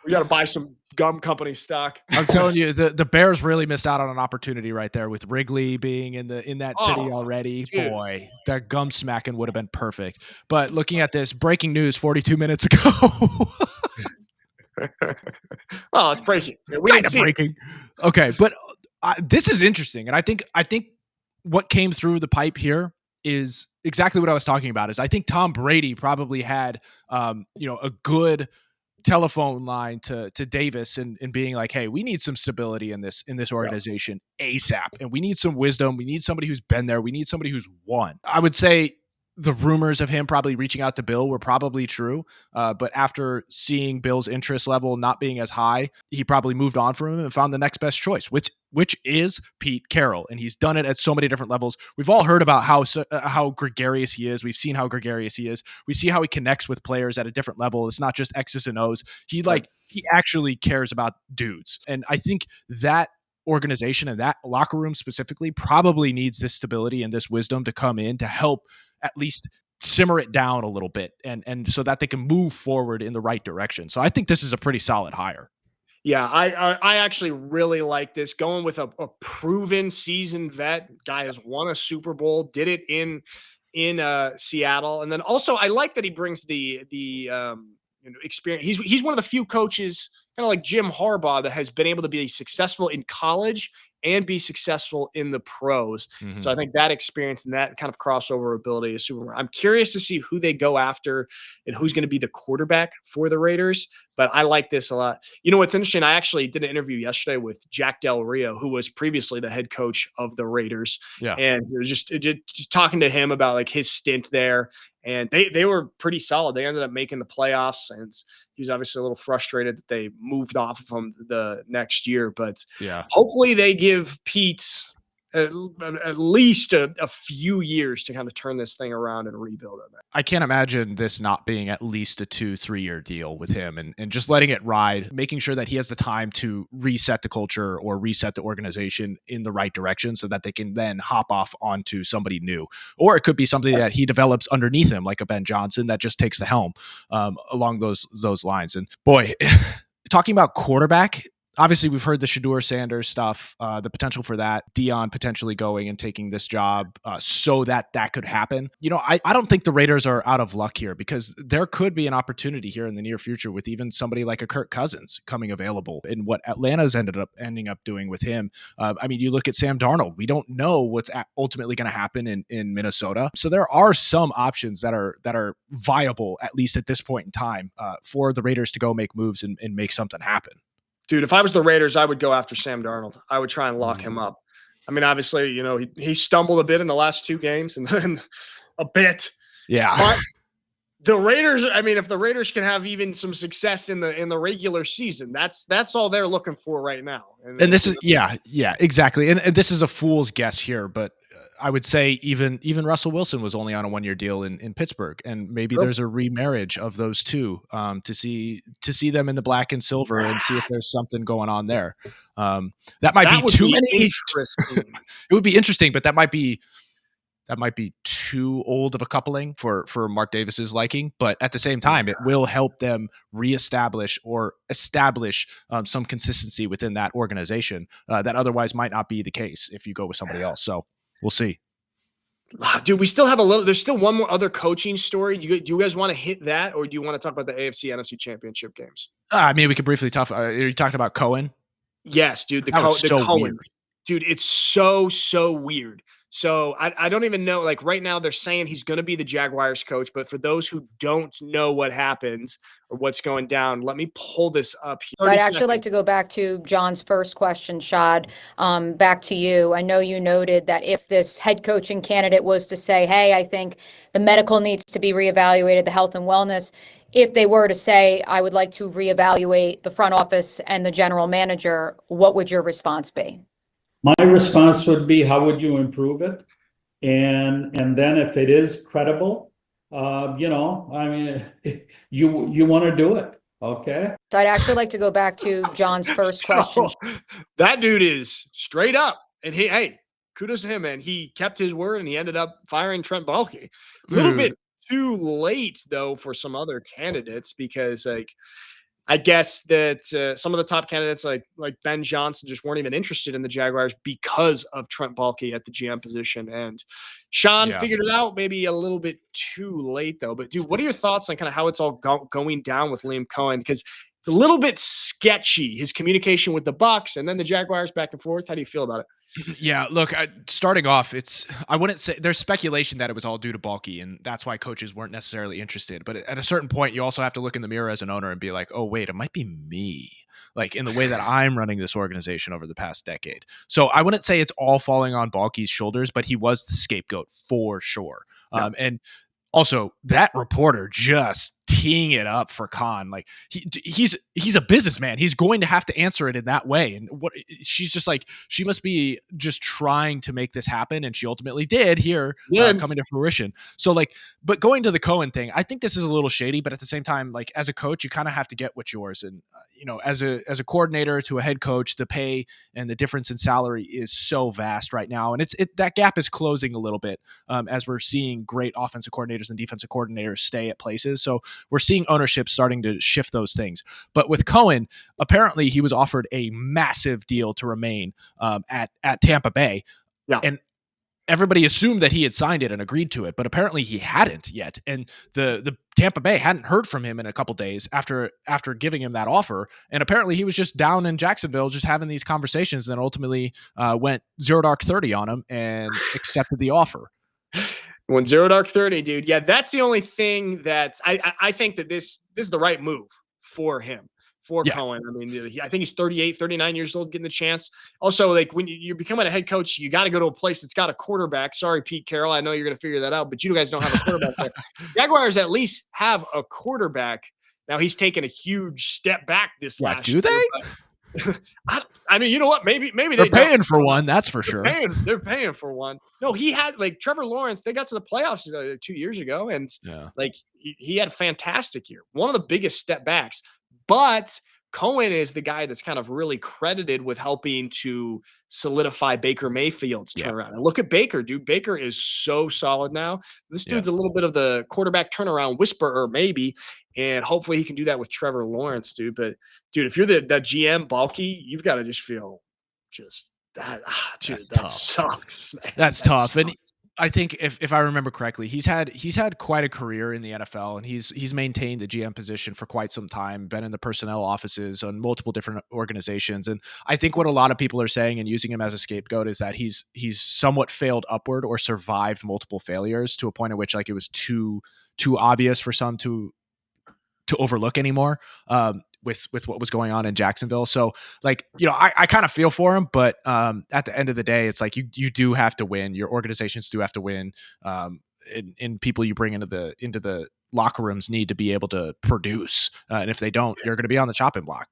We got to buy some gum company stock. I'm telling you, the Bears really missed out on an opportunity right there with Wrigley being in that city already. Dude. Boy, that gum smacking would have been perfect. But looking at this breaking news 42 minutes ago. Oh, it's breaking. We didn't see breaking. Okay, but this is interesting, and I think what came through the pipe here is exactly what I was talking about. Is I think Tom Brady probably had a good telephone line to Davis and being like, hey, we need some stability in this organization ASAP, and we need some wisdom. We need somebody who's been there. We need somebody who's won. I would say the rumors of him probably reaching out to Bill were probably true, but after seeing Bill's interest level not being as high, he probably moved on from him and found the next best choice, which is Pete Carroll, and he's done it at so many different levels. We've all heard about how gregarious he is. We've seen how gregarious he is. We see how he connects with players at a different level. It's not just X's and O's. He actually cares about dudes, and I think that organization and that locker room specifically probably needs this stability and this wisdom to come in to help at least simmer it down a little bit and so that they can move forward in the right direction. So I think this is a pretty solid hire. Yeah, I actually really like this, going with a proven seasoned vet. Guy has won a Super Bowl, did it in Seattle, and then also I like that he brings the experience. He's one of the few coaches, kind of like Jim Harbaugh, that has been able to be successful in college and be successful in the pros. Mm-hmm. So I think that experience and that kind of crossover ability is super. I'm curious to see who they go after and who's going to be the quarterback for the Raiders. But I like this a lot. You know what's interesting? I actually did an interview yesterday with Jack Del Rio, who was previously the head coach of the Raiders. Yeah. And it was just talking to him about like his stint there. And they were pretty solid. They ended up making the playoffs, and he was obviously a little frustrated that they moved off of him the next year. But hopefully they give Pete at least a few years to kind of turn this thing around and rebuild it. I can't imagine this not being at least a 2-3 year deal with him and just letting it ride, making sure that he has the time to reset the culture or reset the organization in the right direction so that they can then hop off onto somebody new. Or it could be something that he develops underneath him, like a Ben Johnson that just takes the helm along those lines. And boy, talking about quarterback, obviously, we've heard the Shedeur Sanders stuff, the potential for that, Dion potentially going and taking this job so that could happen. I don't think the Raiders are out of luck here because there could be an opportunity here in the near future with even somebody like a Kirk Cousins coming available and what Atlanta's ending up doing with him. You look at Sam Darnold. We don't know what's ultimately going to happen in Minnesota. So there are some options that are viable, at least at this point in time, for the Raiders to go make moves and make something happen. Dude, if I was the Raiders, I would go after Sam Darnold. I would try and lock him up. I mean, obviously, he stumbled a bit in the last 2 games and then a bit. Yeah. But the Raiders, if the Raiders can have even some success in the regular season, that's all they're looking for right now. And this is exactly. And this is a fool's guess here, but I would say even Russell Wilson was only on a 1-year deal in Pittsburgh, and maybe there's a remarriage of those two to see them in the black and silver and see if there's something going on there. That might be too many. It would be interesting, but that might be too old of a coupling for Mark Davis's liking. But at the same time, it will help them establish some consistency within that organization that otherwise might not be the case if you go with somebody else. So we'll see. Dude, we still have there's still one more other coaching story. Do you guys want to hit that, or do you want to talk about the AFC NFC championship games? We could briefly talk. Are you talking about Cohen? Yes, dude. The so Cohen. Weird. Dude, it's so weird. So I don't even know. Like right now, they're saying he's going to be the Jaguars coach. But for those who don't know what happens or what's going down, let me pull this up here. So I'd actually like to go back to John's first question, Shad. Back to you. I know you noted that if this head coaching candidate was to say, hey, I think the medical needs to be reevaluated, the health and wellness, if they were to say, I would like to reevaluate the front office and the general manager, what would your response be? My response would be, how would you improve it? And then if it is credible, you want to do it. Okay. So I'd actually like to go back to John's first question. That dude is straight up. And hey, kudos to him, man. He kept his word and he ended up firing Trent Baalke. A little bit too late, though, for some other candidates because, I guess that some of the top candidates like Ben Johnson just weren't even interested in the Jaguars because of Trent Baalke at the GM position. And Sean figured it out maybe a little bit too late, though. But, dude, what are your thoughts on kind of how it's all going down with Liam Cohen? Because it's a little bit sketchy, his communication with the Bucs and then the Jaguars back and forth. How do you feel about it? Yeah, look, starting off, I wouldn't say there's speculation that it was all due to Baalke, and that's why coaches weren't necessarily interested. But at a certain point, you also have to look in the mirror as an owner and be like, oh, wait, it might be me, like in the way that I'm running this organization over the past decade. So I wouldn't say it's all falling on Baalke's shoulders, but he was the scapegoat for sure. And also, that reporter just teeing it up for Khan, like he's a businessman. He's going to have to answer it in that way. And what she's just like, she must be just trying to make this happen, and she ultimately did here, coming to fruition. So but going to the Cohen thing, I think this is a little shady, but at the same time, like as a coach, you kind of have to get what's yours. And as a coordinator to a head coach, the pay and the difference in salary is so vast right now, and that gap is closing a little bit as we're seeing great offensive coordinators and defensive coordinators stay at places. So we're seeing ownership starting to shift those things. But with Cohen, apparently he was offered a massive deal to remain at Tampa Bay. Yeah. And everybody assumed that he had signed it and agreed to it, but apparently he hadn't yet. And the Tampa Bay hadn't heard from him in a couple days after giving him that offer. And apparently he was just down in Jacksonville, just having these conversations, and ultimately went 0 dark 30 on him and accepted the offer. Went 0 dark 30, dude. Yeah, that's the only thing that I think that this is the right move for him, for Cohen. I mean, I think he's 38, 39 years old, getting the chance. Also, like when you're becoming a head coach, you got to go to a place that's got a quarterback. Sorry, Pete Carroll. I know you're going to figure that out, but you guys don't have a quarterback there. Jaguars at least have a quarterback. Now he's taken a huge step back this last year. Do they? I mean, you know what? Maybe They're they don't. paying for one, that's for sure. They're paying for one. No, he had like Trevor Lawrence. They got to the playoffs 2 years ago, and like he had a fantastic year. One of the biggest step backs. But Cohen is the guy that's kind of really credited with helping to solidify Baker Mayfield's turnaround. And look at Baker, dude. Baker is so solid now. This dude's a little bit of the quarterback turnaround whisperer, maybe. And hopefully he can do that with Trevor Lawrence, dude. But dude, if you're that GM bulky, you've got to just feel just that. Dude, That's that tough. sucks, man. That's That tough. And sucks. I think if I remember correctly, he's had quite a career in the NFL, and he's maintained the GM position for quite some time, been in the personnel offices on multiple different organizations. And I think what a lot of people are saying and using him as a scapegoat is that he's somewhat failed upward or survived multiple failures to a point at which like it was too obvious for some to overlook anymore. With what was going on in Jacksonville. So like, you know, I kind of feel for him, but at the end of the day, it's like you do have to win. Your organizations do have to win. And people you bring into the locker rooms need to be able to produce. And if they don't, you're going to be on the chopping block.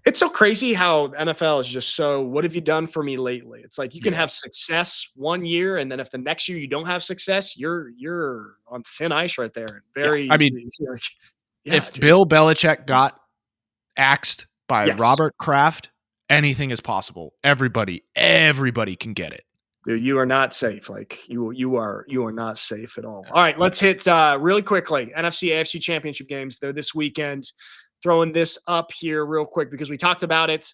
It's so crazy how the NFL is just so, what have you done for me lately? It's like you can have success one year, and then if the next year you don't have success, you're on thin ice right there. Very, I mean, if dude. Bill Belichick got axed by Yes. Robert Kraft, anything is possible. Everybody can get it. Dude, you are not safe. Like you are not safe at all. All right, let's hit really quickly. NFC, AFC championship games. They're this weekend. Throwing this up here real quick because we talked about it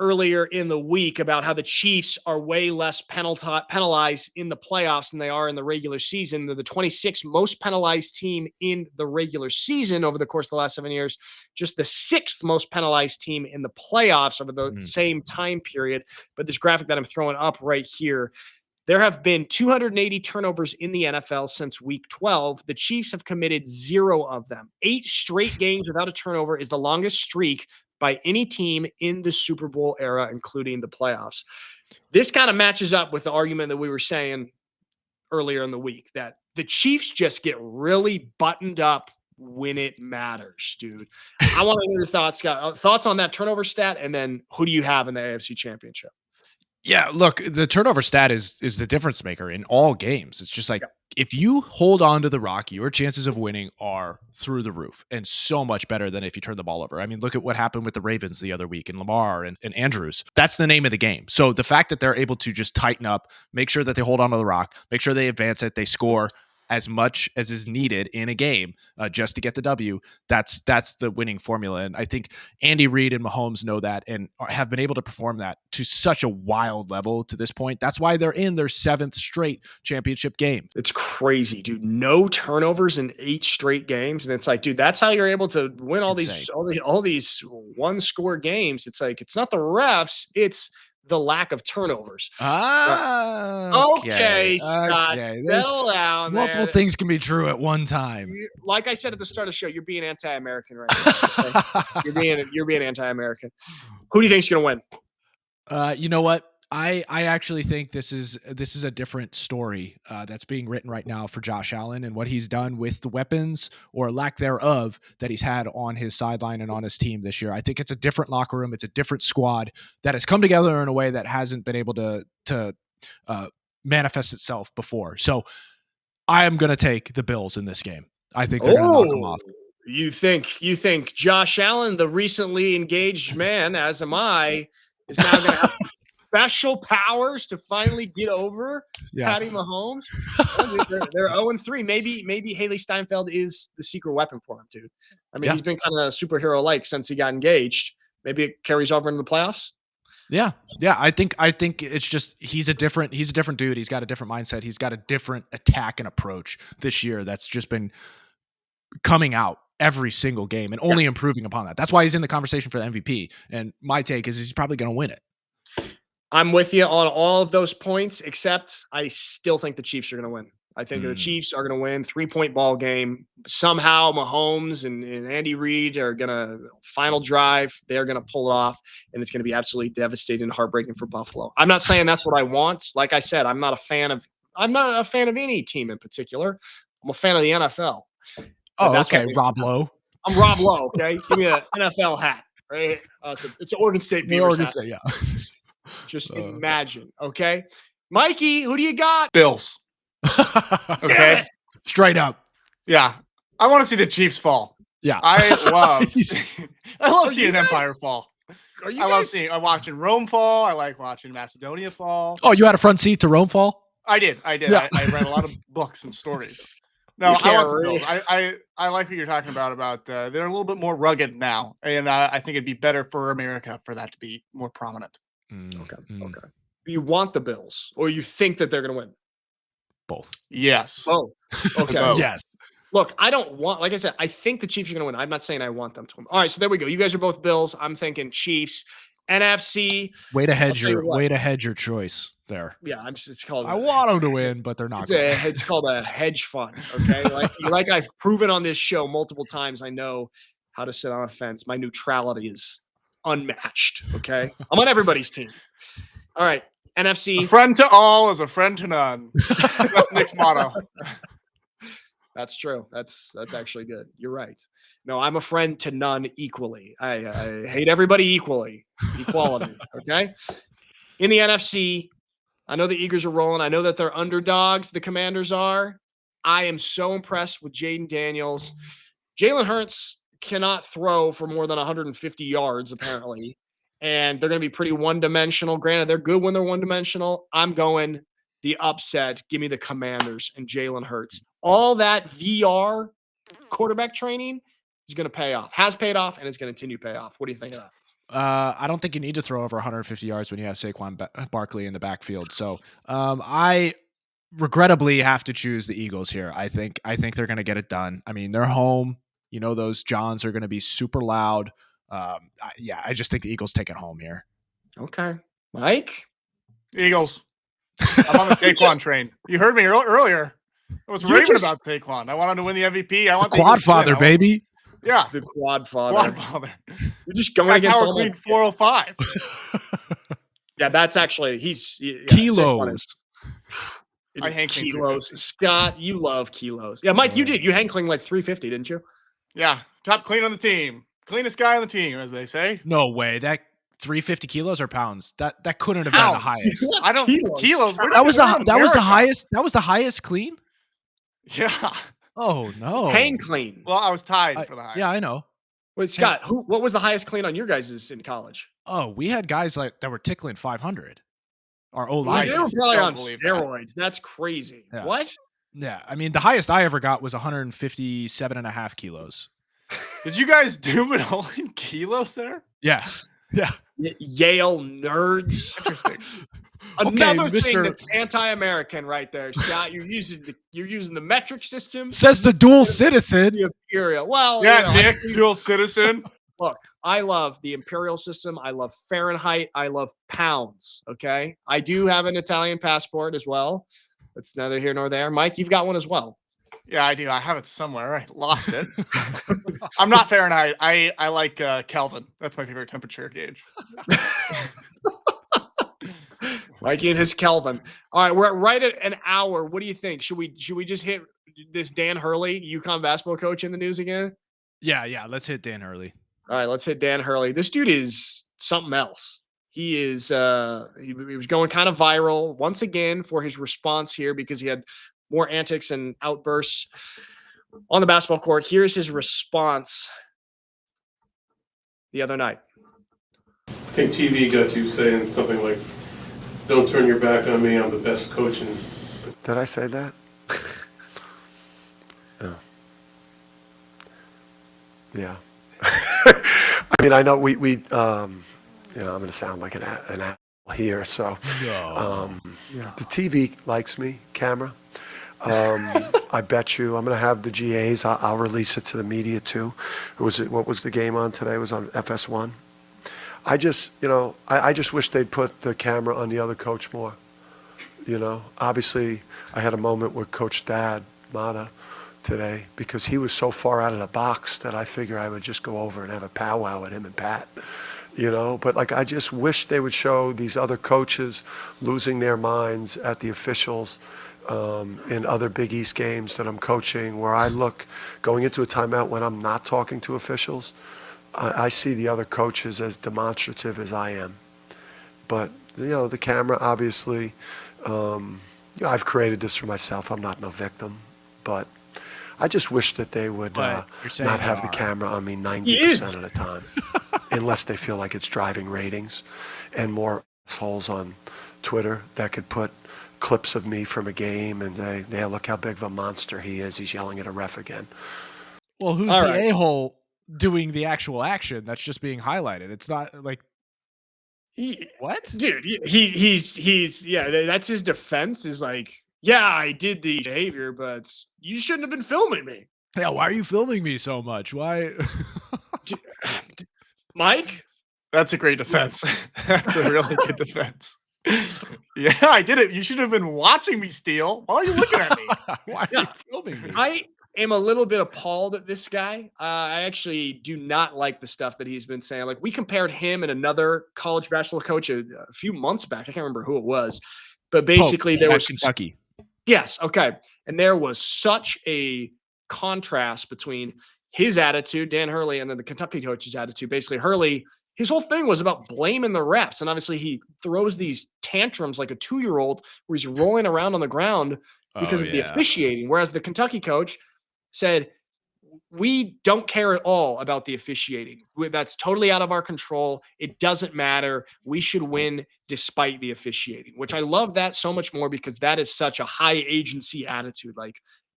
earlier in the week about how the Chiefs are way less penalized in the playoffs than they are in the regular season. They're the 26th most penalized team in the regular season over the course of the last 7 years, just the 6th most penalized team in the playoffs over the same time period. But this graphic that I'm throwing up right here, there have been 280 turnovers in the NFL since week 12. The Chiefs have committed 0 of them. 8 straight games without a turnover is the longest streak by any team in the Super Bowl era, including the playoffs. This kind of matches up with the argument that we were saying earlier in the week that the Chiefs just get really buttoned up when it matters, dude. I want to hear your thoughts, Scott. Thoughts on that turnover stat, and then who do you have in the AFC Championship? Yeah, look, the turnover stat is the difference maker in all games. It's just like if you hold on to the rock, your chances of winning are through the roof and so much better than if you turn the ball over. I mean, look at what happened with the Ravens the other week and Lamar and Andrews. That's the name of the game. So the fact that they're able to just tighten up, make sure that they hold on to the rock, make sure they advance it, they score as much as is needed in a game just to get the W. That's the winning formula. And I think Andy Reid and Mahomes know that and have been able to perform that to such a wild level to this point. That's why they're in their 7th straight championship game. It's crazy, dude. No turnovers in 8 straight games. And it's like, dude, that's how you're able to win all these one-score games. It's like, it's not the refs, it's the lack of turnovers. Okay, Scott. Settle down. Multiple things can be true at one time. Like I said at the start of the show, you're being anti-American right now. Okay? You're being anti-American. Who do you think is going to win? You know what? I actually think this is a different story that's being written right now for Josh Allen and what he's done with the weapons or lack thereof that he's had on his sideline and on his team this year. I think it's a different locker room. It's a different squad that has come together in a way that hasn't been able to manifest itself before. So I am going to take the Bills in this game. I think they're going to knock them off. You think Josh Allen, the recently engaged man, as am I, is now going to have special powers to finally get over Patty Mahomes? They're 0-3. Maybe Haley Steinfeld is the secret weapon for him, dude. I mean, he's been kind of superhero-like since he got engaged. Maybe it carries over into the playoffs. Yeah. I think it's just he's a different dude. He's got a different mindset. He's got a different attack and approach this year that's just been coming out every single game and only improving upon that. That's why he's in the conversation for the MVP. And my take is he's probably going to win it. I'm with you on all of those points, except I still think the Chiefs are going to win. I think the Chiefs are going to win. 3-point ball game. Somehow Mahomes and Andy Reid are going to final drive. They're going to pull it off, and it's going to be absolutely devastating and heartbreaking for Buffalo. I'm not saying that's what I want. Like I said, I'm not a fan of any team in particular. I'm a fan of the NFL. Oh, okay, Rob Lowe. I'm Rob Lowe, okay? Give me an NFL hat. right? It's an Oregon State The Beavers Oregon hat. State, yeah. Just imagine, okay? Mikey, who do you got? Bills. Okay. Straight up. Yeah. I want to see the Chiefs fall. Yeah. I love seeing an guys- empire fall. Are I'm watching Rome fall. I like watching Macedonia fall. Oh, you had a front seat to Rome fall? I did. Yeah. I read a lot of books and stories. No, You I want can't the read. Bills. I like what you're talking about they're a little bit more rugged now. And I think it'd be better for America for that to be more prominent. Okay. You want the Bills, or you think that they're going to win? Both. Yes. Both. Okay. Both. Yes. Look, I don't want, like I said, I think the Chiefs are going to win. I'm not saying I want them to win. All right, so there we go. You guys are both Bills. I'm thinking Chiefs. NFC. Way to I'll tell you what. hedge your choice there. Yeah, it's called. I want them to win, but they're not. It's called a hedge fund. Okay, like I've proven on this show multiple times. I know how to sit on a fence. My neutrality is unmatched. Okay, I'm on everybody's team. All right, NFC. A friend to all is a friend to none. That's Nick's motto. That's true. That's actually good. You're right. No, I'm a friend to none equally. I hate everybody equally. Equality. Okay. In the NFC, I know the Eagles are rolling. I know that they're underdogs. The Commanders are. I am so impressed with Jaden Daniels. Jalen Hurts cannot throw for more than 150 yards, apparently. And they're going to be pretty one-dimensional. Granted, they're good when they're one-dimensional. I'm going the upset. Give me the Commanders and Jalen Hurts. All that VR quarterback training is going to pay off. Has paid off and is going to continue to pay off. What do you think of that? I don't think you need to throw over 150 yards when you have Saquon Barkley in the backfield. So I regrettably have to choose the Eagles here. I think they're going to get it done. I mean, they're home. You know, those Johns are going to be super loud. I just think the Eagles take it home here. Okay. Mike? Eagles. I'm on the Saquon train. You heard me earlier. I was raving about Saquon. I want him to win the MVP. I want the Quad father, baby. Yeah. The quad father. Quad father. You're just going against all Clean the 405. Yeah, that's actually he's Kilos. I hang clean kilos. Scott, you love kilos. Yeah, Mike, you did. You hang clean like 350, didn't you? Yeah. Top clean on the team. Cleanest guy on the team, as they say. No way. That 350 kilos or pounds? That couldn't have been the highest. I don't kilos. That was the highest. That was the highest clean? Yeah. Oh no. Hang clean. Well, I was tied for the highest. Yeah, I know. Wait, Scott, what was the highest clean on your guys' in college? Oh, we had guys like that were tickling 500. Our old Well, line. they were probably don't on believe steroids. That's crazy. Yeah. What? Yeah, I mean the highest I ever got was 157.5 kilos. Did you guys do it all in kilos there? Yeah. Yeah. Yale nerds. Interesting. Another Okay, thing Mr. that's anti-American right there, Scott. You're using the metric system. Says the dual citizen. The imperial. Well, Yeah, you know, Nick, dual citizen. Look, I love the imperial system. I love Fahrenheit. I love pounds. Okay. I do have an Italian passport as well. That's neither here nor there. Mike, you've got one as well. Yeah, I do. I have it somewhere. I lost it. I'm not Fahrenheit. I like Kelvin. That's my favorite temperature gauge. Mikey and his Kelvin. All right, we're right at an hour. What do you think? Should we just hit this Dan Hurley, UConn basketball coach, in the news again? Yeah. Let's hit Dan Hurley. All right, let's hit Dan Hurley. This dude is something else. He is he was going kind of viral once again for his response here because he had more antics and outbursts on the basketball court. Here's his response the other night. I think TV got you saying something like, "Don't turn your back on me. I'm the best coach in." Did I say that? No. Yeah. I mean, I know we you know, I'm going to sound like an asshole here. So the TV likes me, camera. I bet you I'm going to have the GAs. I'll release it to the media too. What was the game on today? It was on FS1. I just wish they'd put the camera on the other coach more. You know, obviously I had a moment with Coach Dad Mata today because he was so far out of the box that I figure I would just go over and have a powwow with him and Pat. You know, but like I just wish they would show these other coaches losing their minds at the officials in other Big East games that I'm coaching, where I look going into a timeout when I'm not talking to officials. I see the other coaches as demonstrative as I am. But, the camera, obviously, I've created this for myself. I'm not no victim. But I just wish that they would not have the camera on me 90% of the time. Unless they feel like it's driving ratings. And more assholes on Twitter that could put clips of me from a game and say, yeah, look how big of a monster he is. He's yelling at a ref again. Well, who's the a-hole doing the actual action that's just being highlighted? It's not like what? Dude, he's that's his defense is like, yeah, I did the behavior, but you shouldn't have been filming me. Yeah, why are you filming me so much? Why? Mike? That's a great defense. That's a really good defense. Yeah, I did it. You should have been watching me steal. Why are you looking at me? Why are you filming me? I am a little bit appalled at this guy. I actually do not like the stuff that he's been saying. Like, we compared him and another college basketball coach a few months back. I can't remember who it was, but basically there was Kentucky. Yes. Okay. And there was such a contrast between his attitude, Dan Hurley, and then the Kentucky coach's attitude. Basically, Hurley, his whole thing was about blaming the refs. And obviously he throws these tantrums like a 2-year-old where he's rolling around on the ground because of the officiating. Whereas the Kentucky coach said, we don't care at all about the officiating. That's totally out of our control. It doesn't matter. We should win despite the officiating, which I love that so much more because that is such a high agency attitude. Like,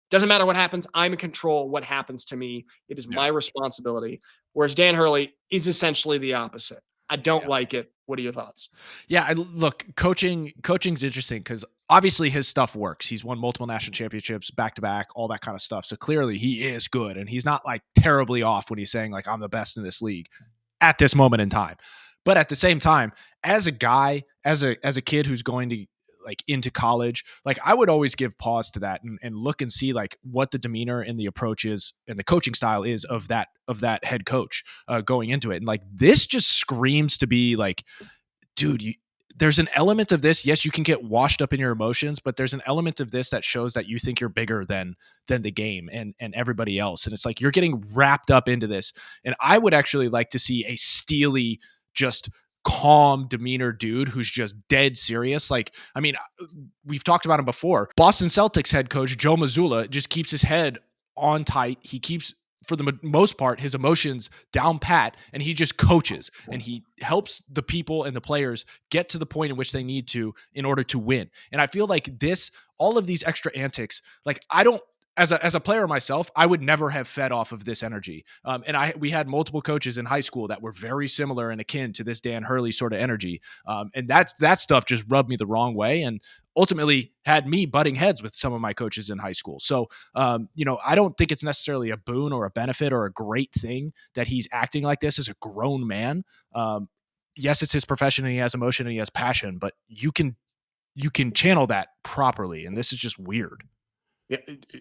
doesn't matter what happens. I'm in control. What happens to me, it is my responsibility. Whereas Dan Hurley is essentially the opposite. I don't like it. What are your thoughts? Yeah, look, coaching's interesting because obviously his stuff works. He's won multiple national championships, back-to-back, all that kind of stuff. So clearly he is good, and he's not like terribly off when he's saying like, I'm the best in this league at this moment in time. But at the same time, as a guy, as a kid who's going to like into college, like I would always give pause to that and look and see like what the demeanor and the approach is and the coaching style is of that head coach going into it. And like, this just screams to be like, dude, there's an element of this. Yes, you can get washed up in your emotions, but there's an element of this that shows that you think you're bigger than the game and everybody else. And it's like, you're getting wrapped up into this. And I would actually like to see a steely, just calm demeanor dude who's just dead serious. Like, I mean, we've talked about him before. Boston Celtics head coach Joe Mazzulla just keeps his head on tight. He keeps, for the most part, his emotions down pat, and he just coaches and he helps the people and the players get to the point in which they need to in order to win. And I feel like all of these extra antics, like as a player myself, I would never have fed off of this energy. And we had multiple coaches in high school that were very similar and akin to this Dan Hurley sort of energy. And that stuff just rubbed me the wrong way and ultimately had me butting heads with some of my coaches in high school. So, I don't think it's necessarily a boon or a benefit or a great thing that he's acting like this as a grown man. Yes, it's his profession and he has emotion and he has passion, but you can channel that properly. And this is just weird. Yeah,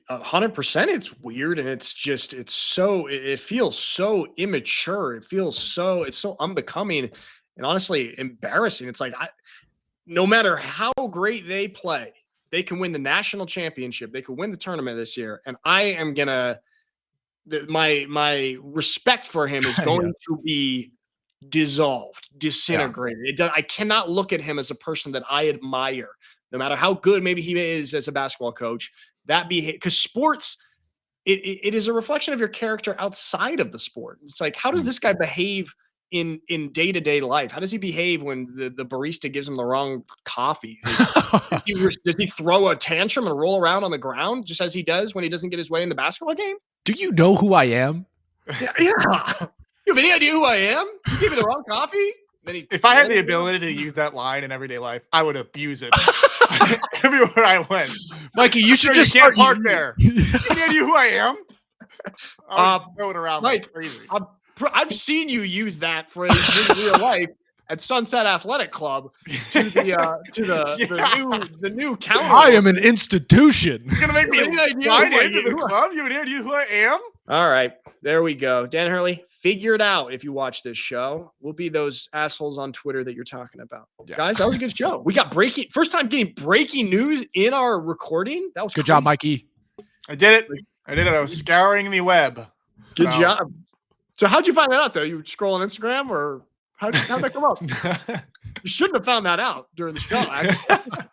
100%. It's weird. And it feels so immature. It's so unbecoming and honestly embarrassing. It's like, no matter how great they play, they can win the national championship. They could win the tournament this year. And I am my respect for him is going to be dissolved, disintegrated. I cannot look at him as a person that I admire, no matter how good maybe he is as a basketball coach. Because sports, it is a reflection of your character outside of the sport. It's like, how does this guy behave in day-to-day life? How does he behave when the barista gives him the wrong coffee? Does he throw a tantrum and roll around on the ground just as he does when he doesn't get his way in the basketball game? Do you know who I am? Yeah. You have any idea who I am? You gave me the wrong coffee? If I had the ability to use that line in everyday life, I would abuse it everywhere I went. Mikey, you should just start park there. You know who I am? Throw it around like crazy. I've seen you use that phrase in real life at Sunset Athletic Club to the new counter. I am an institution. You're gonna make me slide into the club? You have any idea who I am? All right, there we go. Dan Hurley, figure it out if you watch this show. We'll be those assholes on Twitter that you're talking about. Yeah. Guys, that was a good show. We got first time getting breaking news in our recording. That was good job, Mikey. I did it. I was scouring the web. Good job. So how'd you find that out though? You scroll on Instagram or how'd that come up? You shouldn't have found that out during the show. Actually.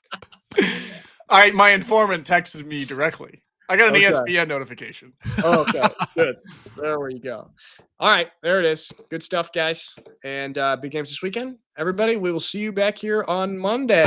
My informant texted me directly. I got an Okay. ESPN notification. Okay, good. There we go. All right, there it is. Good stuff, guys. And big games this weekend. Everybody, we will see you back here on Monday.